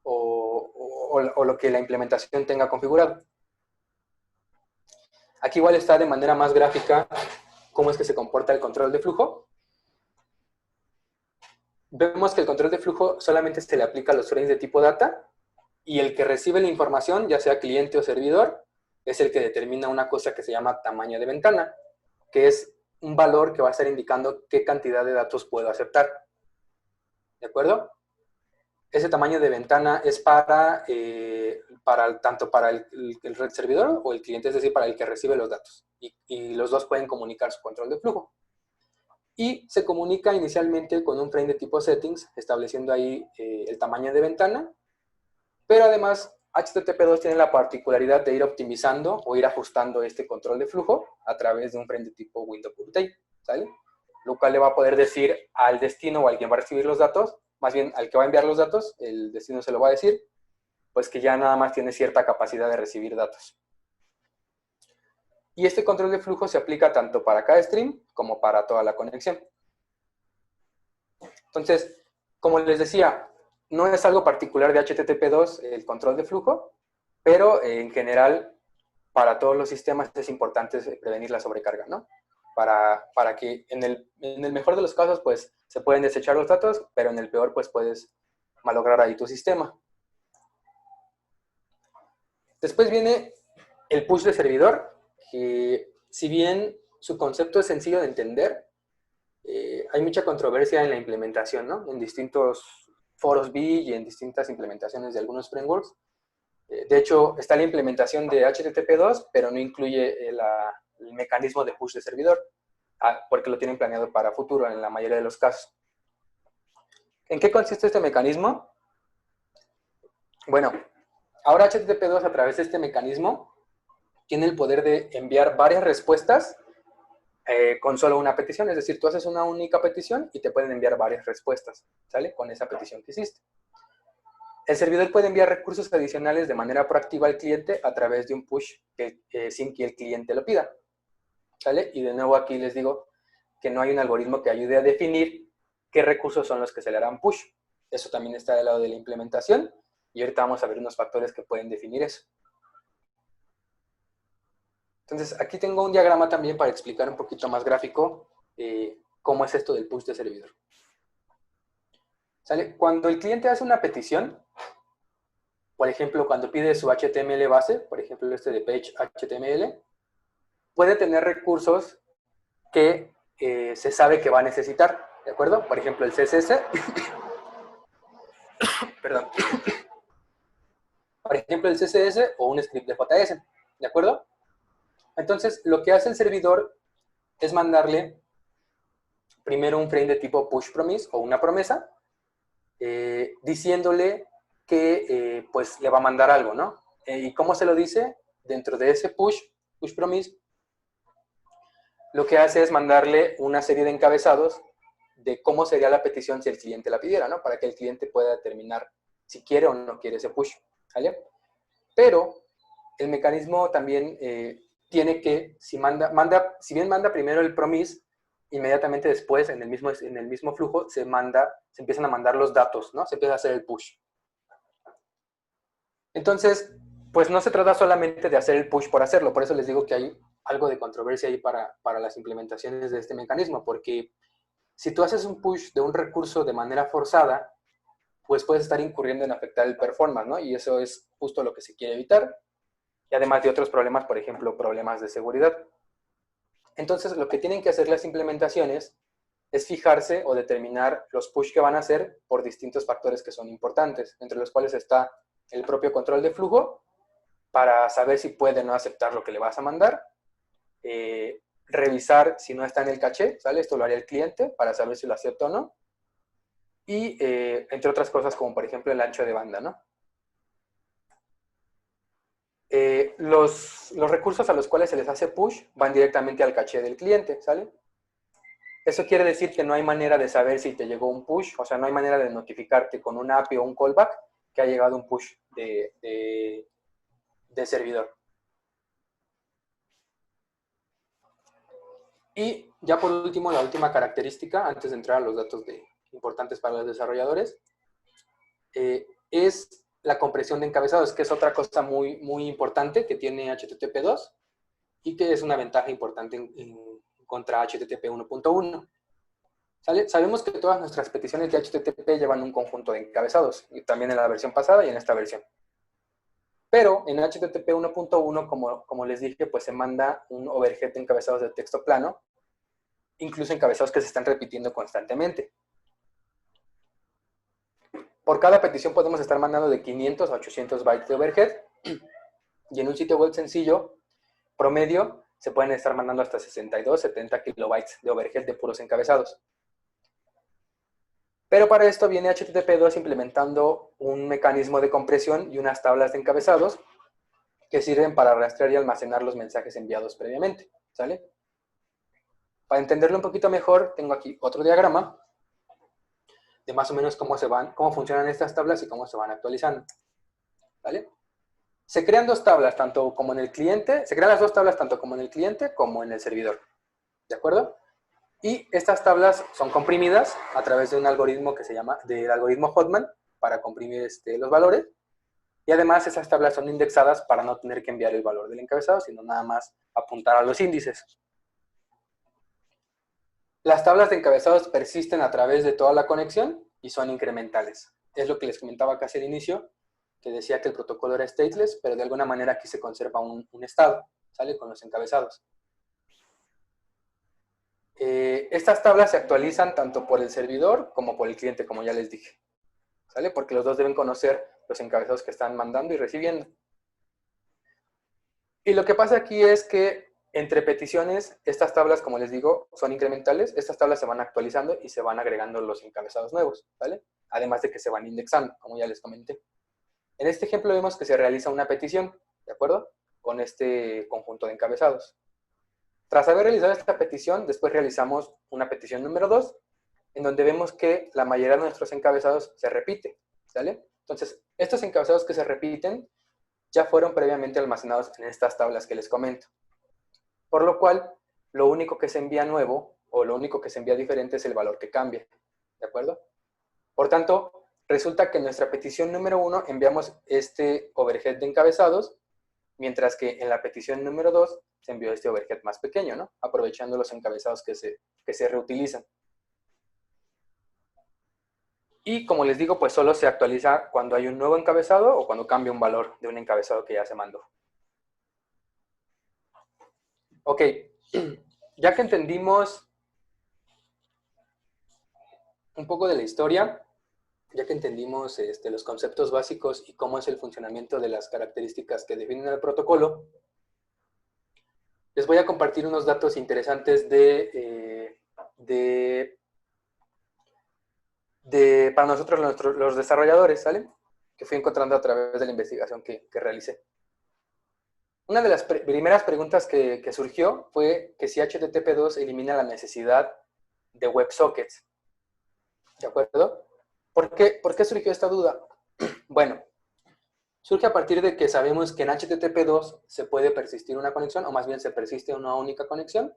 o lo que la implementación tenga configurado. Aquí igual está de manera más gráfica cómo es que se comporta el control de flujo. Vemos que el control de flujo solamente se le aplica a los frames de tipo data, y el que recibe la información, ya sea cliente o servidor, es el que determina una cosa que se llama tamaño de ventana, que es un valor que va a estar indicando qué cantidad de datos puedo aceptar. ¿De acuerdo? Ese tamaño de ventana es tanto para el servidor o el cliente, es decir, para el que recibe los datos. Y los dos pueden comunicar su control de flujo. Y se comunica inicialmente con un frame de tipo settings, estableciendo ahí el tamaño de ventana. Pero además, HTTP2 tiene la particularidad de ir optimizando o ir ajustando este control de flujo a través de un frame de tipo window update, ¿sale? Lo cual le va a poder decir al destino o al quien va a recibir los datos, más bien al que va a enviar los datos, el destino se lo va a decir, pues que ya nada más tiene cierta capacidad de recibir datos. Y este control de flujo se aplica tanto para cada stream como para toda la conexión. Entonces, como les decía, no es algo particular de HTTP2 el control de flujo, pero en general para todos los sistemas es importante prevenir la sobrecarga, ¿no? Para que en el mejor de los casos pues se pueden desechar los datos, pero en el peor pues puedes malograr ahí tu sistema. Después viene el push de servidor, que si bien su concepto es sencillo de entender, hay mucha controversia en la implementación, ¿no? En distintos foros vi y en distintas implementaciones de algunos frameworks. De hecho, está la implementación de HTTP2, pero no incluye el mecanismo de push de servidor, porque lo tienen planeado para futuro en la mayoría de los casos. ¿En qué consiste este mecanismo? Bueno, ahora HTTP2 a través de este mecanismo tiene el poder de enviar varias respuestas con solo una petición, es decir, tú haces una única petición y te pueden enviar varias respuestas, ¿sale? Con esa petición que hiciste. El servidor puede enviar recursos adicionales de manera proactiva al cliente a través de un push sin que el cliente lo pida, ¿sale? Y de nuevo aquí les digo que no hay un algoritmo que ayude a definir qué recursos son los que se le harán push. Eso también está del lado de la implementación y ahorita vamos a ver unos factores que pueden definir eso. Entonces, aquí tengo un diagrama también para explicar un poquito más gráfico cómo es esto del push de servidor. ¿Sale? Cuando el cliente hace una petición, por ejemplo, cuando pide su HTML base, por ejemplo, este de page HTML, puede tener recursos que se sabe que va a necesitar, ¿de acuerdo? Por ejemplo, el CSS, perdón, por ejemplo, el CSS o un script de JS, ¿de acuerdo? Entonces, lo que hace el servidor es mandarle primero un frame de tipo push promise o una promesa, diciéndole que pues le va a mandar algo, ¿no? ¿Y cómo se lo dice? Dentro de ese push promise, lo que hace es mandarle una serie de encabezados de cómo sería la petición si el cliente la pidiera, ¿no? Para que el cliente pueda determinar si quiere o no quiere ese push, ¿vale? Pero el mecanismo también tiene que, si bien manda primero el promise, inmediatamente después, en el mismo flujo, se empiezan a mandar los datos, ¿no? Se empieza a hacer el push. Entonces, pues no se trata solamente de hacer el push por hacerlo, por eso les digo que hay algo de controversia ahí para las implementaciones de este mecanismo, porque si tú haces un push de un recurso de manera forzada, pues puedes estar incurriendo en afectar el performance, ¿no? Y eso es justo lo que se quiere evitar, y además de otros problemas, por ejemplo, problemas de seguridad. Entonces, lo que tienen que hacer las implementaciones es fijarse o determinar los push que van a hacer por distintos factores que son importantes, entre los cuales está el propio control de flujo, para saber si puede o no aceptar lo que le vas a mandar, revisar si no está en el caché, ¿sale? Esto lo haría el cliente para saber si lo acepta o no. Y entre otras cosas, como por ejemplo el ancho de banda, ¿no? Los recursos a los cuales se les hace push van directamente al caché del cliente, ¿sale? Eso quiere decir que no hay manera de saber si te llegó un push, o sea, no hay manera de notificarte con un API o un callback que ha llegado un push de servidor. Y ya por último, la última característica, antes de entrar a los datos importantes para los desarrolladores, es la compresión de encabezados, que es otra cosa muy, muy importante que tiene HTTP2 y que es una ventaja importante contra HTTP 1.1. Sabemos que todas nuestras peticiones de HTTP llevan un conjunto de encabezados, y también en la versión pasada y en esta versión. Pero en HTTP 1.1, como les dije, pues se manda un overhead de encabezados de texto plano, incluso encabezados que se están repitiendo constantemente. Por cada petición podemos estar mandando de 500 a 800 bytes de overhead, y en un sitio web sencillo, promedio, se pueden estar mandando hasta 62, 70 kilobytes de overhead de puros encabezados. Pero para esto viene HTTP2 implementando un mecanismo de compresión y unas tablas de encabezados que sirven para rastrear y almacenar los mensajes enviados previamente, ¿sale? Para entenderlo un poquito mejor, tengo aquí otro diagrama de más o menos cómo funcionan estas tablas y cómo se van actualizando, ¿vale? Se crean dos tablas, tanto como en el cliente, se crean las dos tablas tanto como en el cliente como en el servidor, ¿de acuerdo? Y estas tablas son comprimidas a través de un algoritmo que se llama, del algoritmo Hotman, para comprimir los valores. Y además esas tablas son indexadas para no tener que enviar el valor del encabezado, sino nada más apuntar a los índices. Las tablas de encabezados persisten a través de toda la conexión y son incrementales. Es lo que les comentaba casi al inicio, que decía que el protocolo era stateless, pero de alguna manera aquí se conserva un estado, ¿sale? Con los encabezados. Estas tablas se actualizan tanto por el servidor como por el cliente, como ya les dije, ¿sale? Porque los dos deben conocer los encabezados que están mandando y recibiendo. Y lo que pasa aquí es que entre peticiones, estas tablas, como les digo, son incrementales. Estas tablas se van actualizando y se van agregando los encabezados nuevos, ¿vale? Además de que se van indexando, como ya les comenté. En este ejemplo vemos que se realiza una petición, ¿de acuerdo? Con este conjunto de encabezados. Tras haber realizado esta petición, después realizamos una petición número 2, en donde vemos que la mayoría de nuestros encabezados se repite, ¿sale? Entonces, estos encabezados que se repiten ya fueron previamente almacenados en estas tablas que les comento. Por lo cual, lo único que se envía nuevo, o lo único que se envía diferente es el valor que cambia, ¿de acuerdo? Por tanto, resulta que en nuestra petición número 1 enviamos este overhead de encabezados, mientras que en la petición número 2 se envió este overhead más pequeño, ¿no? Aprovechando los encabezados que se reutilizan. Y como les digo, pues solo se actualiza cuando hay un nuevo encabezado o cuando cambia un valor de un encabezado que ya se mandó. Ok, ya que entendimos un poco de la historia, ya que entendimos los conceptos básicos y cómo es el funcionamiento de las características que definen el protocolo, les voy a compartir unos datos interesantes para nosotros los desarrolladores, ¿sale? Que fui encontrando a través de la investigación que realicé. Una de las primeras preguntas que surgió fue que si HTTP2 elimina la necesidad de WebSockets. ¿De acuerdo? ¿Por qué surgió esta duda? Bueno, surge a partir de que sabemos que en HTTP2 se puede persistir una conexión, o más bien se persiste una única conexión,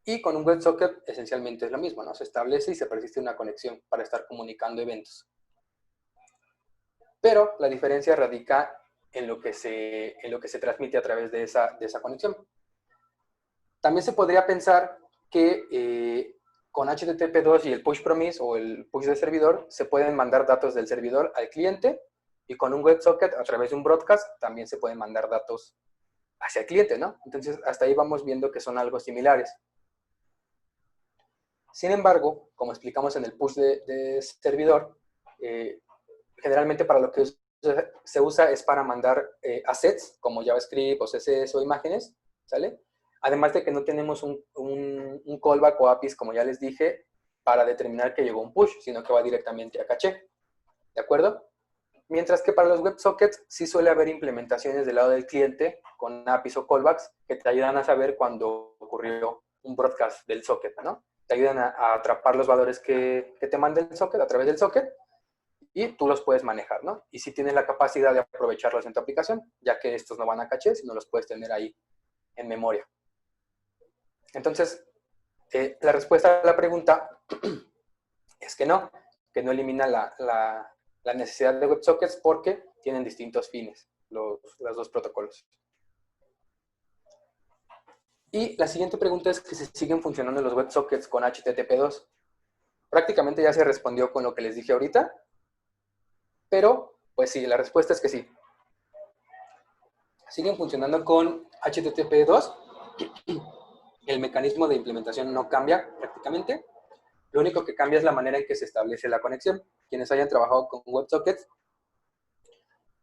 y con un WebSocket esencialmente es lo mismo, ¿no? Se establece y se persiste una conexión para estar comunicando eventos. Pero la diferencia radica en lo que se transmite a través de esa conexión. También se podría pensar que con HTTP2 y el push promise o el push de servidor se pueden mandar datos del servidor al cliente, y con un WebSocket a través de un broadcast también se pueden mandar datos hacia el cliente, ¿no? Entonces hasta ahí vamos viendo que son algo similares. Sin embargo, como explicamos en el push de servidor, generalmente para lo que se usa es para mandar assets como JavaScript o CSS o imágenes, ¿sale? Además de que no tenemos un callback o APIs, como ya les dije, para determinar que llegó un push, sino que va directamente a caché. ¿De acuerdo? Mientras que para los WebSockets sí suele haber implementaciones del lado del cliente con APIs o callbacks que te ayudan a saber cuándo ocurrió un broadcast del socket, ¿no? Te ayudan a atrapar los valores que te manda el socket a través del socket y tú los puedes manejar, ¿no? Y si tienes la capacidad de aprovecharlos en tu aplicación, ya que estos no van a caché, sino los puedes tener ahí en memoria. Entonces, la respuesta a la pregunta es que no elimina la necesidad de WebSockets porque tienen distintos fines los dos protocolos. Y la siguiente pregunta es que si siguen funcionando los WebSockets con HTTP2. Prácticamente ya se respondió con lo que les dije ahorita, pero pues sí, la respuesta es que sí. Siguen funcionando con HTTP2. El mecanismo de implementación no cambia prácticamente. Lo único que cambia es la manera en que se establece la conexión. Quienes hayan trabajado con WebSockets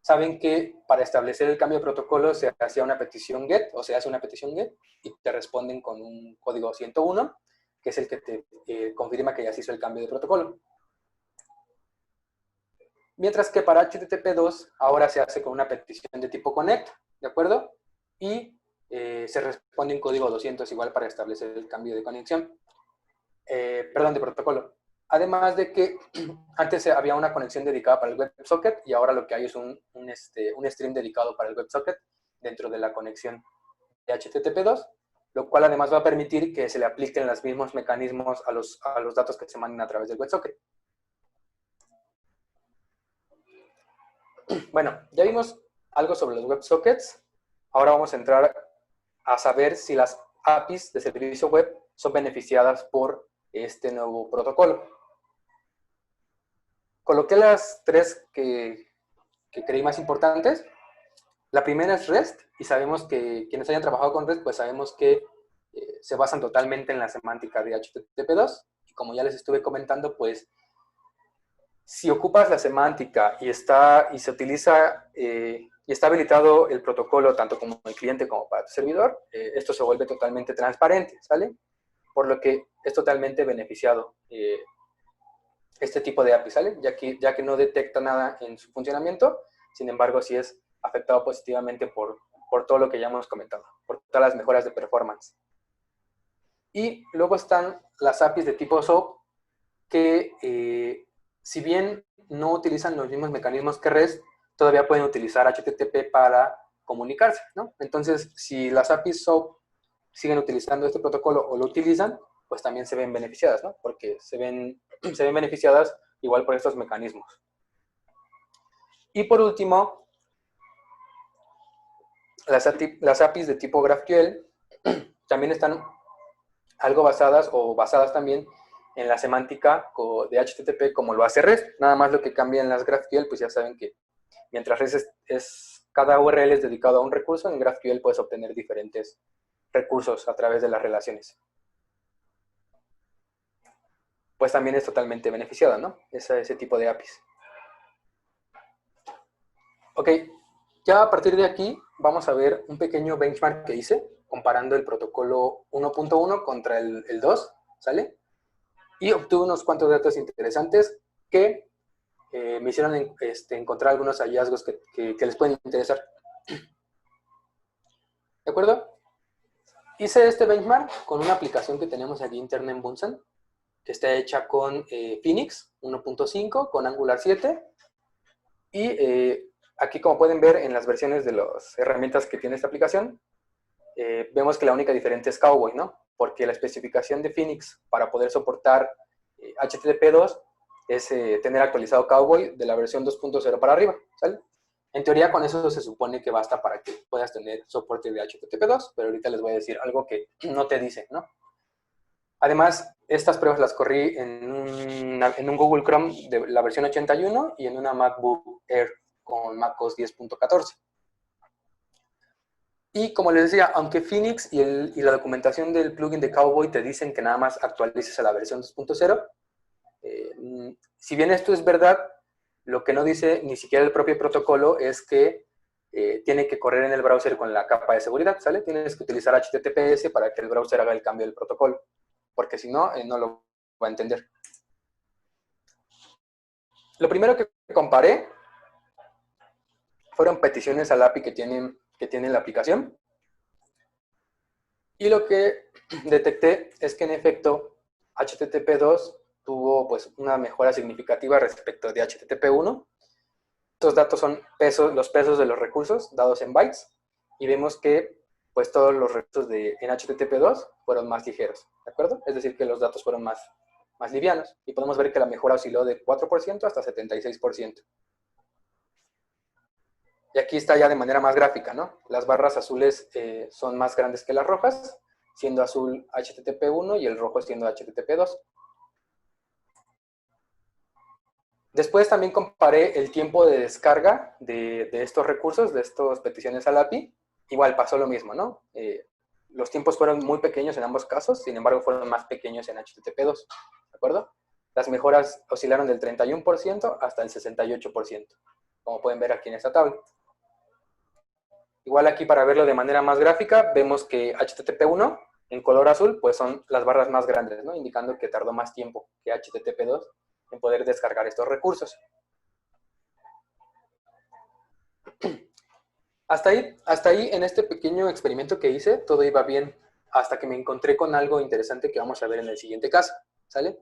saben que para establecer el cambio de protocolo se hacía una petición GET, o se hace una petición GET, y te responden con un código 101, que es el que te confirma que ya se hizo el cambio de protocolo. Mientras que para HTTP2 ahora se hace con una petición de tipo connect, ¿de acuerdo? Y se responde un código 200 igual para establecer el cambio de conexión. Perdón, de protocolo. Además de que antes había una conexión dedicada para el WebSocket y ahora lo que hay es un stream dedicado para el WebSocket dentro de la conexión de HTTP2, lo cual además va a permitir que se le apliquen los mismos mecanismos a los datos que se manden a través del WebSocket. Bueno, ya vimos algo sobre los WebSockets. Ahora vamos a entrar a saber si las APIs de servicio web son beneficiadas por este nuevo protocolo. Coloqué las tres que creí más importantes. La primera es REST, y sabemos que quienes hayan trabajado con REST, pues sabemos que se basan totalmente en la semántica de HTTP2, y como ya les estuve comentando, pues si ocupas la semántica y se utiliza y está habilitado el protocolo tanto como el cliente como para tu servidor, esto se vuelve totalmente transparente, ¿sale? Por lo que es totalmente beneficiado este tipo de API, ¿sale? Ya que no detecta nada en su funcionamiento, sin embargo, sí es afectado positivamente por todo lo que ya hemos comentado, por todas las mejoras de performance. Y luego están las APIs de tipo SOAP, que si bien no utilizan los mismos mecanismos que REST, todavía pueden utilizar HTTP para comunicarse, ¿no? Entonces, si las APIs SOAP siguen utilizando este protocolo o lo utilizan, pues también se ven beneficiadas, ¿no? Porque se ven beneficiadas igual por estos mecanismos. Y por último, las APIs de tipo GraphQL también están algo basadas también en la semántica de HTTP como lo hace REST. Nada más lo que cambia en las GraphQL, pues ya saben que mientras REST cada URL es dedicado a un recurso, en GraphQL puedes obtener diferentes recursos a través de las relaciones. Pues también es totalmente beneficiada, ¿no? Ese tipo de APIs. Ok, ya a partir de aquí vamos a ver un pequeño benchmark que hice comparando el protocolo 1.1 contra el 2, ¿sale? Y obtuve unos cuantos datos interesantes que me hicieron encontrar algunos hallazgos que les pueden interesar. ¿De acuerdo? Hice este benchmark con una aplicación que tenemos aquí interna en Bunsen, que está hecha con Phoenix 1.5, con Angular 7, y aquí, como pueden ver en las versiones de las herramientas que tiene esta aplicación, vemos que la única diferente es Cowboy, ¿no? Porque la especificación de Phoenix para poder soportar HTTP2 es tener actualizado Cowboy de la versión 2.0 para arriba, ¿sale? En teoría, con eso se supone que basta para que puedas tener soporte de HTTP2, pero ahorita les voy a decir algo que no te dice, ¿no? Además, estas pruebas las corrí en un Google Chrome de la versión 81 y en una MacBook Air con macOS 10.14. Y como les decía, aunque Phoenix y la documentación del plugin de Cowboy te dicen que nada más actualices a la versión 2.0, si bien esto es verdad, lo que no dice ni siquiera el propio protocolo es que tiene que correr en el browser con la capa de seguridad, ¿sale? Tienes que utilizar HTTPS para que el browser haga el cambio del protocolo, porque si no, no lo va a entender. Lo primero que comparé fueron peticiones al API que tiene la aplicación. Y lo que detecté es que en efecto HTTP2 tuvo pues una mejora significativa respecto de HTTP1. Estos datos son los pesos de los recursos dados en bytes y vemos que pues todos los recursos en HTTP2 fueron más ligeros, ¿de acuerdo? Es decir, que los datos fueron más livianos y podemos ver que la mejora osciló de 4% hasta 76%. Y aquí está ya de manera más gráfica, ¿no? Las barras azules son más grandes que las rojas, siendo azul HTTP1 y el rojo siendo HTTP2. Después también comparé el tiempo de descarga de estos recursos, de estas peticiones al API. Igual pasó lo mismo, ¿no? Los tiempos fueron muy pequeños en ambos casos, sin embargo fueron más pequeños en HTTP2, ¿de acuerdo? Las mejoras oscilaron del 31% hasta el 68%, como pueden ver aquí en esta tabla. Igual aquí para verlo de manera más gráfica, vemos que HTTP1 en color azul, pues son las barras más grandes, ¿no? Indicando que tardó más tiempo que HTTP2 en poder descargar estos recursos. Hasta ahí, en este pequeño experimento que hice, todo iba bien, hasta que me encontré con algo interesante que vamos a ver en el siguiente caso, ¿sale?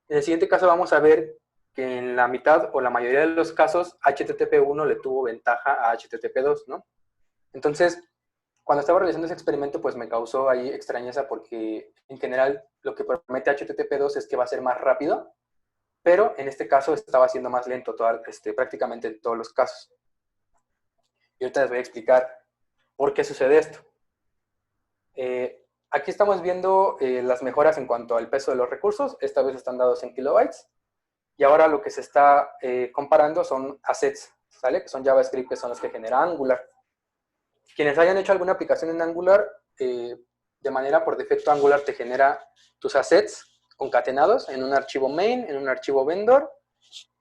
En el siguiente caso vamos a ver que en la mitad o la mayoría de los casos, HTTP1 le tuvo ventaja a HTTP2, ¿no? Entonces, cuando estaba realizando ese experimento, pues me causó ahí extrañeza porque en general lo que promete HTTP2 es que va a ser más rápido, pero en este caso estaba siendo más lento prácticamente en todos los casos. Y ahorita les voy a explicar por qué sucede esto. Aquí estamos viendo las mejoras en cuanto al peso de los recursos. Esta vez están dados en kilobytes. Y ahora lo que se está comparando son assets, ¿sale? Que son JavaScript, que son los que genera Angular. Quienes hayan hecho alguna aplicación en Angular, de manera por defecto Angular te genera tus assets concatenados en un archivo main, en un archivo vendor,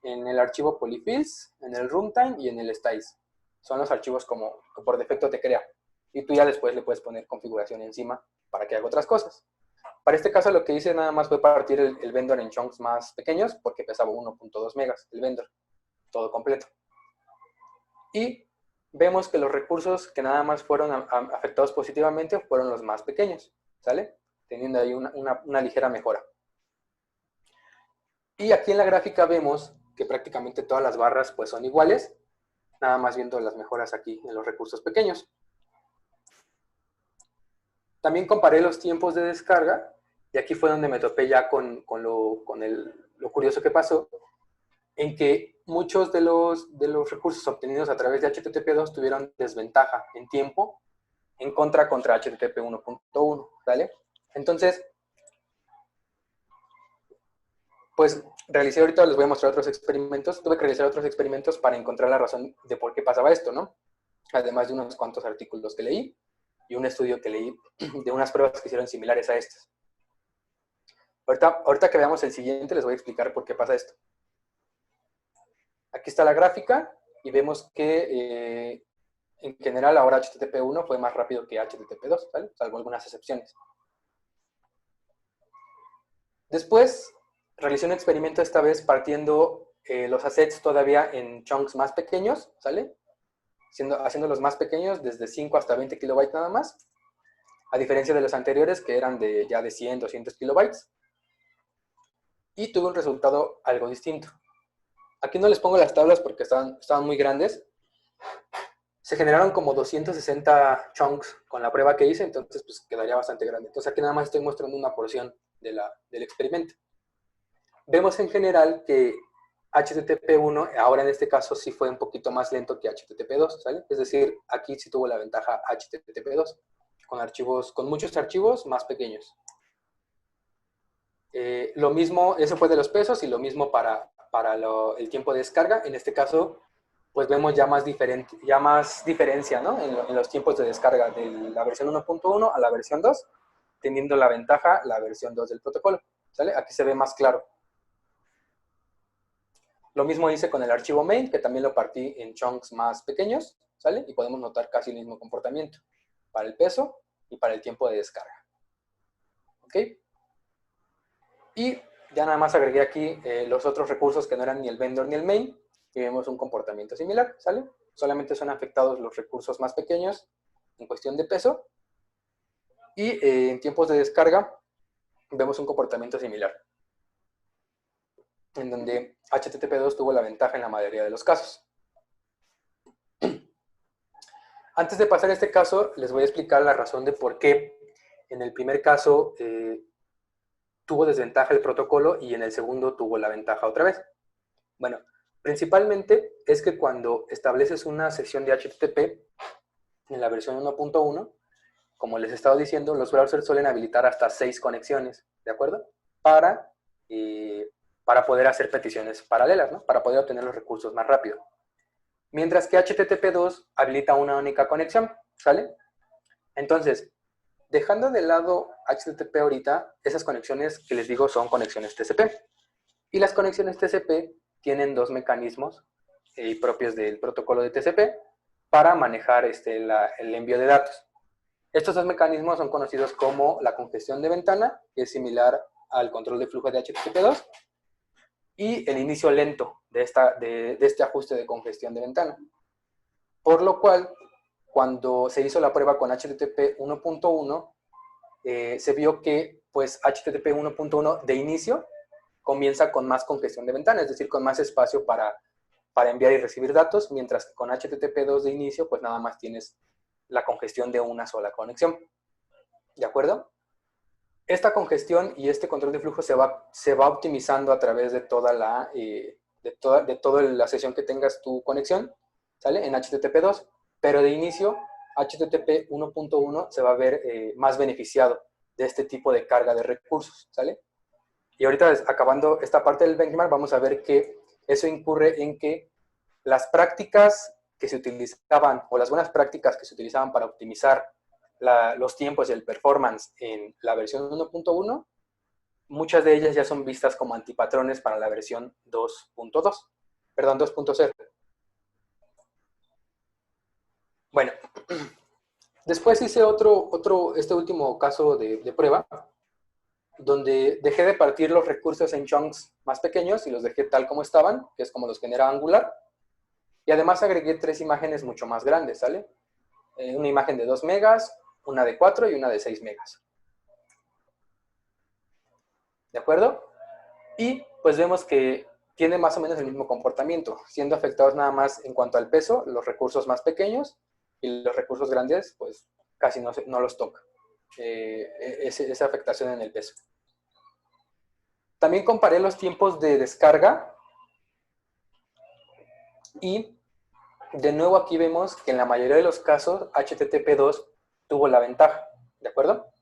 en el archivo polyfills, en el runtime y en el styles. Son los archivos como que por defecto te crea. Y tú ya después le puedes poner configuración encima para que haga otras cosas. Para este caso lo que hice nada más fue partir el vendor en chunks más pequeños porque pesaba 1.2 megas el vendor, todo completo. Y vemos que los recursos que nada más fueron afectados positivamente fueron los más pequeños, ¿sale? Teniendo ahí una ligera mejora. Y aquí en la gráfica vemos que prácticamente todas las barras pues son iguales, nada más viendo las mejoras aquí en los recursos pequeños. También comparé los tiempos de descarga, y aquí fue donde me topé ya con lo curioso que pasó, en que muchos de los recursos obtenidos a través de HTTP2 tuvieron desventaja en tiempo en contra HTTP 1.1, ¿vale? Entonces, pues realicé ahorita, les voy a mostrar otros experimentos, tuve que realizar otros experimentos para encontrar la razón de por qué pasaba esto, ¿no? Además de unos cuantos artículos que leí y un estudio que leí de unas pruebas que hicieron similares a estas. Ahorita que veamos el siguiente les voy a explicar por qué pasa esto. Aquí está la gráfica y vemos que en general ahora HTTP1 fue más rápido que HTTP2, ¿vale? Salvo algunas excepciones. Después realicé un experimento esta vez partiendo los assets todavía en chunks más pequeños, ¿sale? Haciéndolos más pequeños desde 5 hasta 20 kilobytes nada más, a diferencia de los anteriores que eran ya de 100, 200 kilobytes. Y tuve un resultado algo distinto. Aquí no les pongo las tablas porque estaban muy grandes. Se generaron como 260 chunks con la prueba que hice, entonces pues quedaría bastante grande. Entonces aquí nada más estoy mostrando una porción del experimento. Vemos en general que HTTP1, ahora en este caso sí fue un poquito más lento que HTTP2, ¿sale? Es decir, aquí sí tuvo la ventaja HTTP2, con muchos archivos más pequeños. Lo mismo, eso fue de los pesos, y lo mismo para el tiempo de descarga. En este caso, pues vemos ya más diferencia, ¿no? En los tiempos de descarga de la versión 1.1 a la versión 2, teniendo la ventaja la versión 2 del protocolo, ¿sale? Aquí se ve más claro. Lo mismo hice con el archivo main, que también lo partí en chunks más pequeños, ¿sale? Y podemos notar casi el mismo comportamiento para el peso y para el tiempo de descarga. ¿Ok? Y ya nada más agregué aquí los otros recursos que no eran ni el vendor ni el main, y vemos un comportamiento similar, ¿sale? Solamente son afectados los recursos más pequeños en cuestión de peso, y en tiempos de descarga vemos un comportamiento similar, en donde HTTP2 tuvo la ventaja en la mayoría de los casos. Antes de pasar a este caso, les voy a explicar la razón de por qué en el primer caso tuvo desventaja el protocolo y en el segundo tuvo la ventaja otra vez. Bueno, principalmente es que cuando estableces una sesión de HTTP en la versión 1.1, como les he estado diciendo, los browsers suelen habilitar hasta 6 conexiones, ¿de acuerdo? Para poder hacer peticiones paralelas, ¿no? Para poder obtener los recursos más rápido. Mientras que HTTP2 habilita una única conexión, ¿sale? Entonces, dejando de lado HTTP ahorita, esas conexiones que les digo son conexiones TCP. Y las conexiones TCP tienen dos mecanismos propios del protocolo de TCP para manejar el envío de datos. Estos dos mecanismos son conocidos como la congestión de ventana, que es similar al control de flujo de HTTP2, y el inicio lento de este ajuste de congestión de ventana. Por lo cual, cuando se hizo la prueba con HTTP 1.1, se vio que pues, HTTP 1.1 de inicio comienza con más congestión de ventana, es decir, con más espacio para enviar y recibir datos, mientras que con HTTP2 de inicio, pues nada más tienes la congestión de una sola conexión. ¿De acuerdo? Esta congestión y este control de flujo se va optimizando a través de toda la sesión que tengas tu conexión, ¿sale? En HTTP2, pero de inicio HTTP 1.1 se va a ver más beneficiado de este tipo de carga de recursos, ¿sale? Y ahorita, acabando esta parte del benchmark, vamos a ver que eso incurre en que las prácticas que se utilizaban, o las buenas prácticas que se utilizaban para optimizar los tiempos y el performance en la versión 1.1, muchas de ellas ya son vistas como antipatrones para la versión 2.2, perdón, 2.0. Bueno, después hice este último caso de prueba, donde dejé de partir los recursos en chunks más pequeños y los dejé tal como estaban, que es como los genera Angular, y además agregué 3 imágenes mucho más grandes, ¿sale? Una imagen de 2 megas, una de 4 y una de 6 megas. ¿De acuerdo? Y pues vemos que tiene más o menos el mismo comportamiento, siendo afectados nada más en cuanto al peso, los recursos más pequeños, y los recursos grandes, pues casi no los toca. Esa afectación en el peso. También comparé los tiempos de descarga y de nuevo aquí vemos que en la mayoría de los casos HTTP2 tuvo la ventaja, ¿de acuerdo?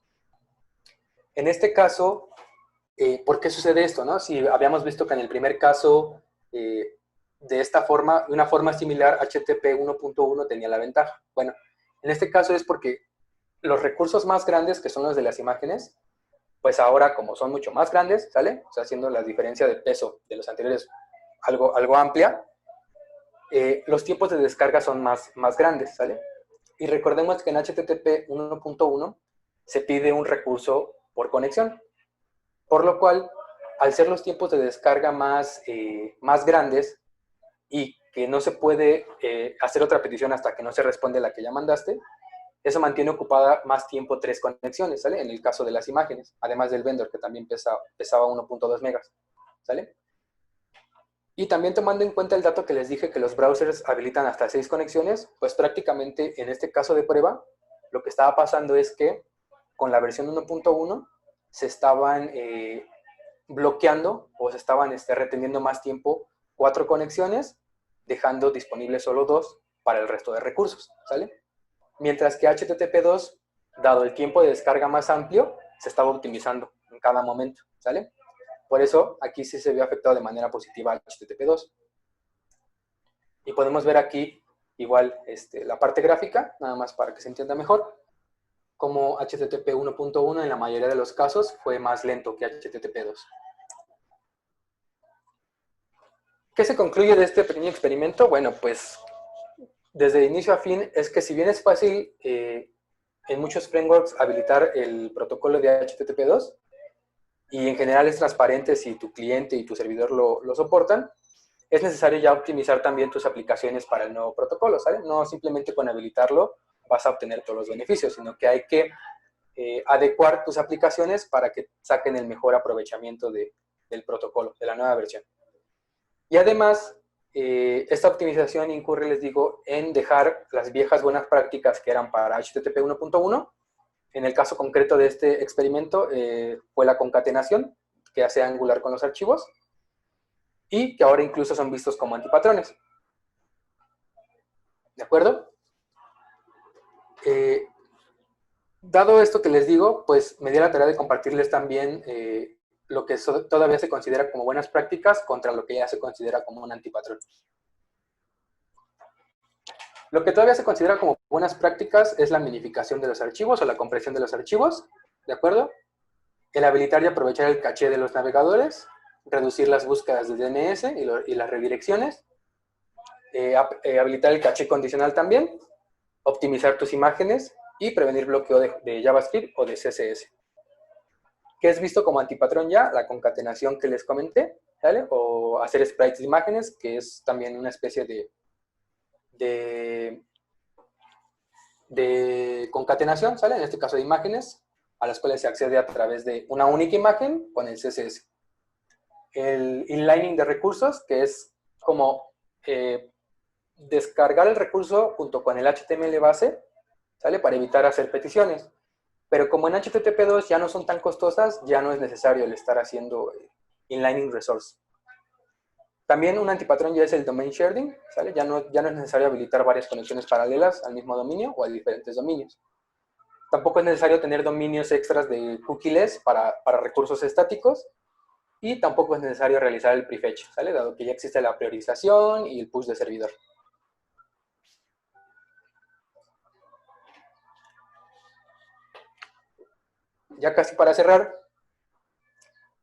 En este caso, ¿por qué sucede esto, no? Si habíamos visto que en el primer caso, de esta forma, de una forma similar, HTTP 1.1 tenía la ventaja. Bueno, en este caso es porque los recursos más grandes, que son los de las imágenes, pues ahora como son mucho más grandes, ¿sale? O sea, haciendo la diferencia de peso de los anteriores algo amplia, los tiempos de descarga son más grandes, ¿sale? Y recordemos que en HTTP 1.1 se pide un recurso por conexión, por lo cual, al ser los tiempos de descarga más grandes y que no se puede hacer otra petición hasta que no se responde la que ya mandaste, eso mantiene ocupada más tiempo 3 conexiones, ¿sale? En el caso de las imágenes, además del vendor, que también pesaba 1.2 megas, ¿sale? Y también tomando en cuenta el dato que les dije que los browsers habilitan hasta 6 conexiones, pues prácticamente en este caso de prueba, lo que estaba pasando es que con la versión 1.1 se estaban bloqueando o se estaban reteniendo más tiempo 4 conexiones, dejando disponibles solo 2 para el resto de recursos, ¿sale? Mientras que HTTP2, dado el tiempo de descarga más amplio, se estaba optimizando en cada momento, ¿sale? Por eso, aquí sí se vio afectado de manera positiva HTTP2. Y podemos ver aquí, igual, la parte gráfica, nada más para que se entienda mejor, como HTTP 1.1 en la mayoría de los casos fue más lento que HTTP2. ¿Qué se concluye de este pequeño experimento? Bueno, pues desde inicio a fin es que si bien es fácil en muchos frameworks habilitar el protocolo de HTTP2 y en general es transparente si tu cliente y tu servidor lo soportan, es necesario ya optimizar también tus aplicaciones para el nuevo protocolo, ¿sale? No simplemente con habilitarlo vas a obtener todos los beneficios, sino que hay que adecuar tus aplicaciones para que saquen el mejor aprovechamiento del protocolo, de la nueva versión. Y además, esta optimización incurre, les digo, en dejar las viejas buenas prácticas que eran para HTTP 1.1. En el caso concreto de este experimento fue la concatenación, que hace Angular con los archivos, y que ahora incluso son vistos como antipatrones. ¿De acuerdo? Dado esto que les digo, pues me di la tarea de compartirles también lo que todavía se considera como buenas prácticas contra lo que ya se considera como un antipatrón. Lo que todavía se considera como buenas prácticas es la minificación de los archivos o la compresión de los archivos, ¿de acuerdo? El habilitar y aprovechar el caché de los navegadores, reducir las búsquedas de DNS y las redirecciones, habilitar el caché condicional también, optimizar tus imágenes y prevenir bloqueo de JavaScript o de CSS. ¿Qué es visto como antipatrón ya? La concatenación que les comenté, ¿vale? O hacer sprites de imágenes, que es también una especie de concatenación, ¿sale? En este caso de imágenes, a las cuales se accede a través de una única imagen con el CSS. El inlining de recursos, que es como descargar el recurso junto con el HTML base, ¿sale? Para evitar hacer peticiones. Pero como en HTTP2 ya no son tan costosas, ya no es necesario el estar haciendo inlining resource. También un antipatrón ya es el domain sharing, ¿sale? Ya no es necesario habilitar varias conexiones paralelas al mismo dominio o a diferentes dominios. Tampoco es necesario tener dominios extras de cookieless para recursos estáticos y tampoco es necesario realizar el prefetch, ¿sale? Dado que ya existe la priorización y el push de servidor. Ya casi para cerrar,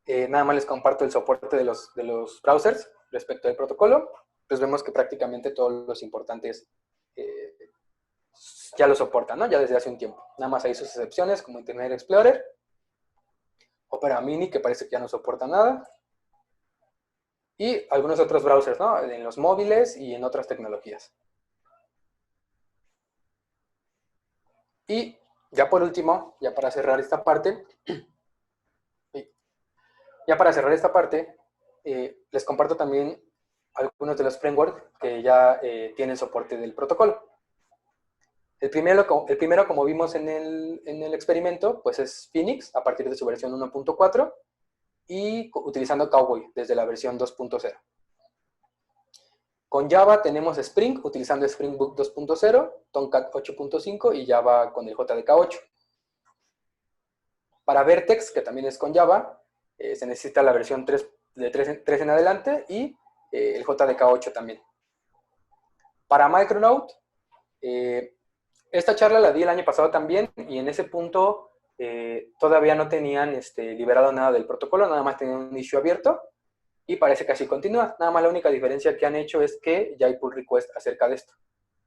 nada más les comparto el soporte de los browsers respecto al protocolo. Pues vemos que prácticamente todos los importantes ya lo soportan, ¿no? Ya desde hace un tiempo. Nada más hay sus excepciones como Internet Explorer, Opera Mini, que parece que ya no soporta nada, y algunos otros browsers, ¿no? En los móviles y en otras tecnologías. Y ya por último, ya para cerrar esta parte, les comparto también algunos de los frameworks que ya tienen soporte del protocolo. El primero, como vimos en el experimento, pues es Phoenix, a partir de su versión 1.4, y utilizando Cowboy desde la versión 2.0. Con Java tenemos Spring, utilizando Spring Boot 2.0, Tomcat 8.5 y Java con el JDK 8. Para Vertex, que también es con Java, se necesita la versión 3 en adelante y el JDK 8 también. Para Micronaut, esta charla la di el año pasado también y en ese punto todavía no tenían liberado nada del protocolo, nada más tenían un issue abierto y parece que así continúa. Nada más la única diferencia que han hecho es que ya hay pull request acerca de esto,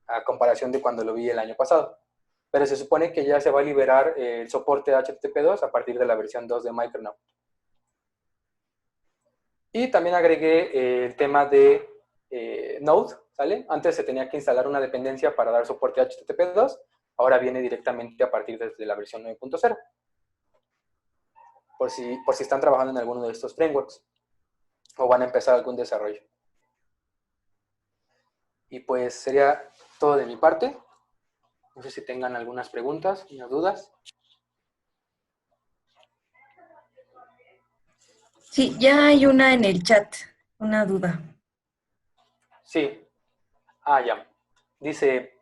a comparación de cuando lo vi el año pasado. Pero se supone que ya se va a liberar el soporte de HTTP2 a partir de la versión 2 de Micronaut. Y también agregué el tema de Node, ¿sale? Antes se tenía que instalar una dependencia para dar soporte a HTTP2, ahora viene directamente a partir de la versión 9.0. Por si están trabajando en alguno de estos frameworks o van a empezar algún desarrollo. Y pues sería todo de mi parte. No sé si tengan algunas preguntas o dudas. Sí, ya hay una en el chat, una duda. Sí. Ya. Dice,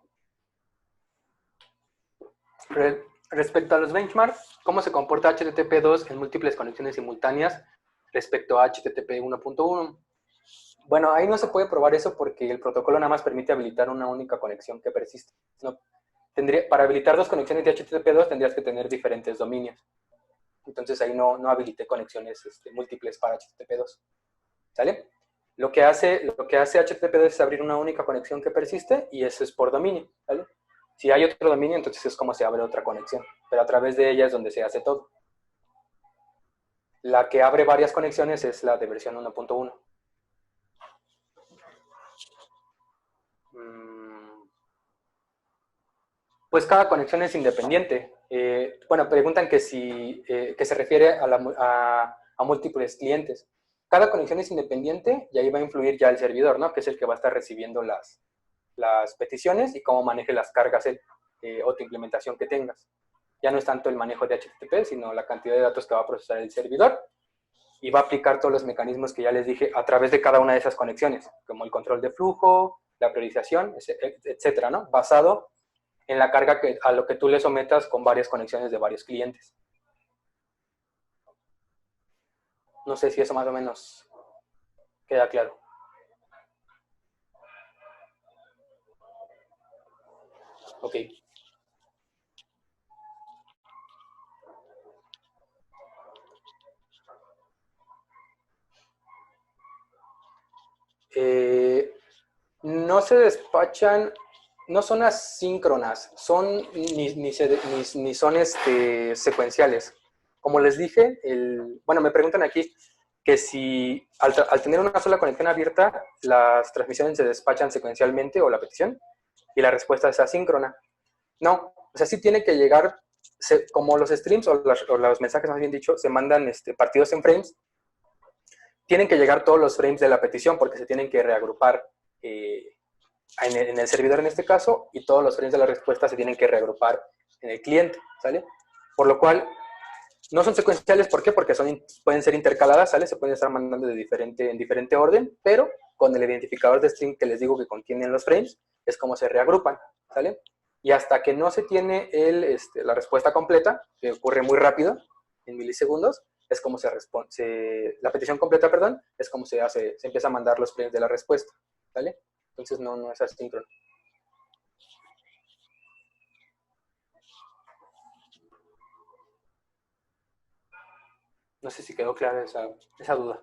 respecto a los benchmarks, ¿cómo se comporta HTTP2 en múltiples conexiones simultáneas respecto a HTTP 1.1? Bueno, ahí no se puede probar eso porque el protocolo nada más permite habilitar una única conexión que persiste. No, para habilitar dos conexiones de HTTP2 tendrías que tener diferentes dominios. Entonces ahí no habilité conexiones múltiples para HTTP2. ¿Sale? Lo que hace HTTP es abrir una única conexión que persiste y eso es por dominio, ¿vale? Si hay otro dominio, entonces es como se abre otra conexión, pero a través de ella es donde se hace todo. La que abre varias conexiones es la de versión 1.1. Pues cada conexión es independiente. Bueno, preguntan que se refiere a múltiples clientes. Cada conexión es independiente y ahí va a influir ya el servidor, ¿no? Que es el que va a estar recibiendo las peticiones y cómo maneje las cargas o tu implementación que tengas. Ya no es tanto el manejo de HTTP, sino la cantidad de datos que va a procesar el servidor y va a aplicar todos los mecanismos que ya les dije a través de cada una de esas conexiones, como el control de flujo, la priorización, etcétera, ¿no? Basado en la carga a lo que tú le sometas con varias conexiones de varios clientes. No sé si eso más o menos queda claro. Ok. No se despachan, no son asíncronas, ni son secuenciales. Como les dije, bueno, me preguntan aquí que si al tener una sola conexión abierta, las transmisiones se despachan secuencialmente o la petición, y la respuesta es asíncrona. No, o sea, sí tiene que llegar, como los streams o los mensajes, más bien dicho, se mandan partidos en frames, tienen que llegar todos los frames de la petición porque se tienen que reagrupar en el servidor en este caso, y todos los frames de la respuesta se tienen que reagrupar en el cliente, ¿sale? Por lo cual, no son secuenciales, ¿por qué? Porque pueden ser intercaladas, ¿sale? Se pueden estar mandando en diferente orden, pero con el identificador de string que les digo que contienen los frames, es como se reagrupan, ¿sale? Y hasta que no se tiene la respuesta completa, que ocurre muy rápido, en milisegundos, es como la petición completa, perdón, es como se empieza a mandar los frames de la respuesta, ¿vale? Entonces no es asíncrono. No sé si quedó clara esa duda.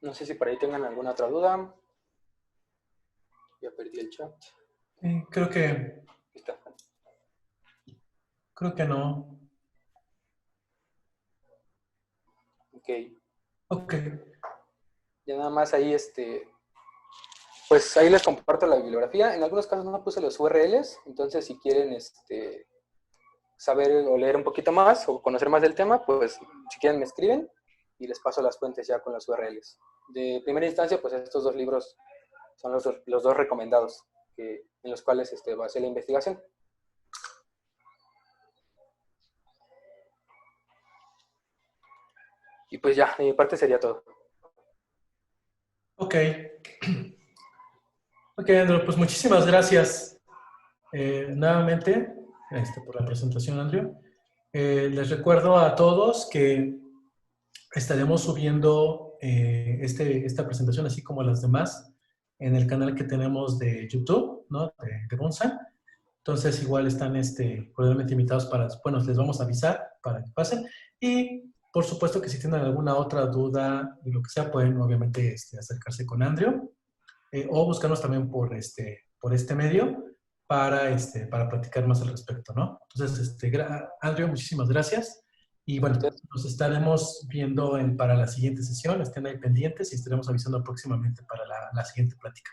No sé si por ahí tengan alguna otra duda. Ya perdí el chat. Creo que Está. no. Ok. Ok. Ya nada más ahí, pues ahí les comparto la bibliografía. En algunos casos no puse los URLs, entonces si quieren saber o leer un poquito más o conocer más del tema, pues si quieren me escriben y les paso las fuentes ya con las URLs. De primera instancia, pues estos dos libros son los dos recomendados en los cuales va a ser la investigación. Y pues ya, de mi parte sería todo. Ok. Ok, Andrew, pues muchísimas gracias nuevamente por la presentación, Andrew. Les recuerdo a todos que estaremos subiendo esta presentación, así como las demás, en el canal que tenemos de YouTube, ¿no? De Bunsan. Entonces, igual están cordialmente invitados bueno, les vamos a avisar para que pasen. Y, por supuesto, que si tienen alguna otra duda y lo que sea, pueden, obviamente, acercarse con Andrew o buscarnos también por este medio para platicar más al respecto, ¿no? Entonces, Andrew, muchísimas gracias. Y bueno, nos estaremos viendo para la siguiente sesión. Estén ahí pendientes y estaremos avisando próximamente para la siguiente plática.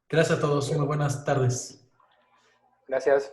Gracias a todos. Muy buenas tardes. Gracias.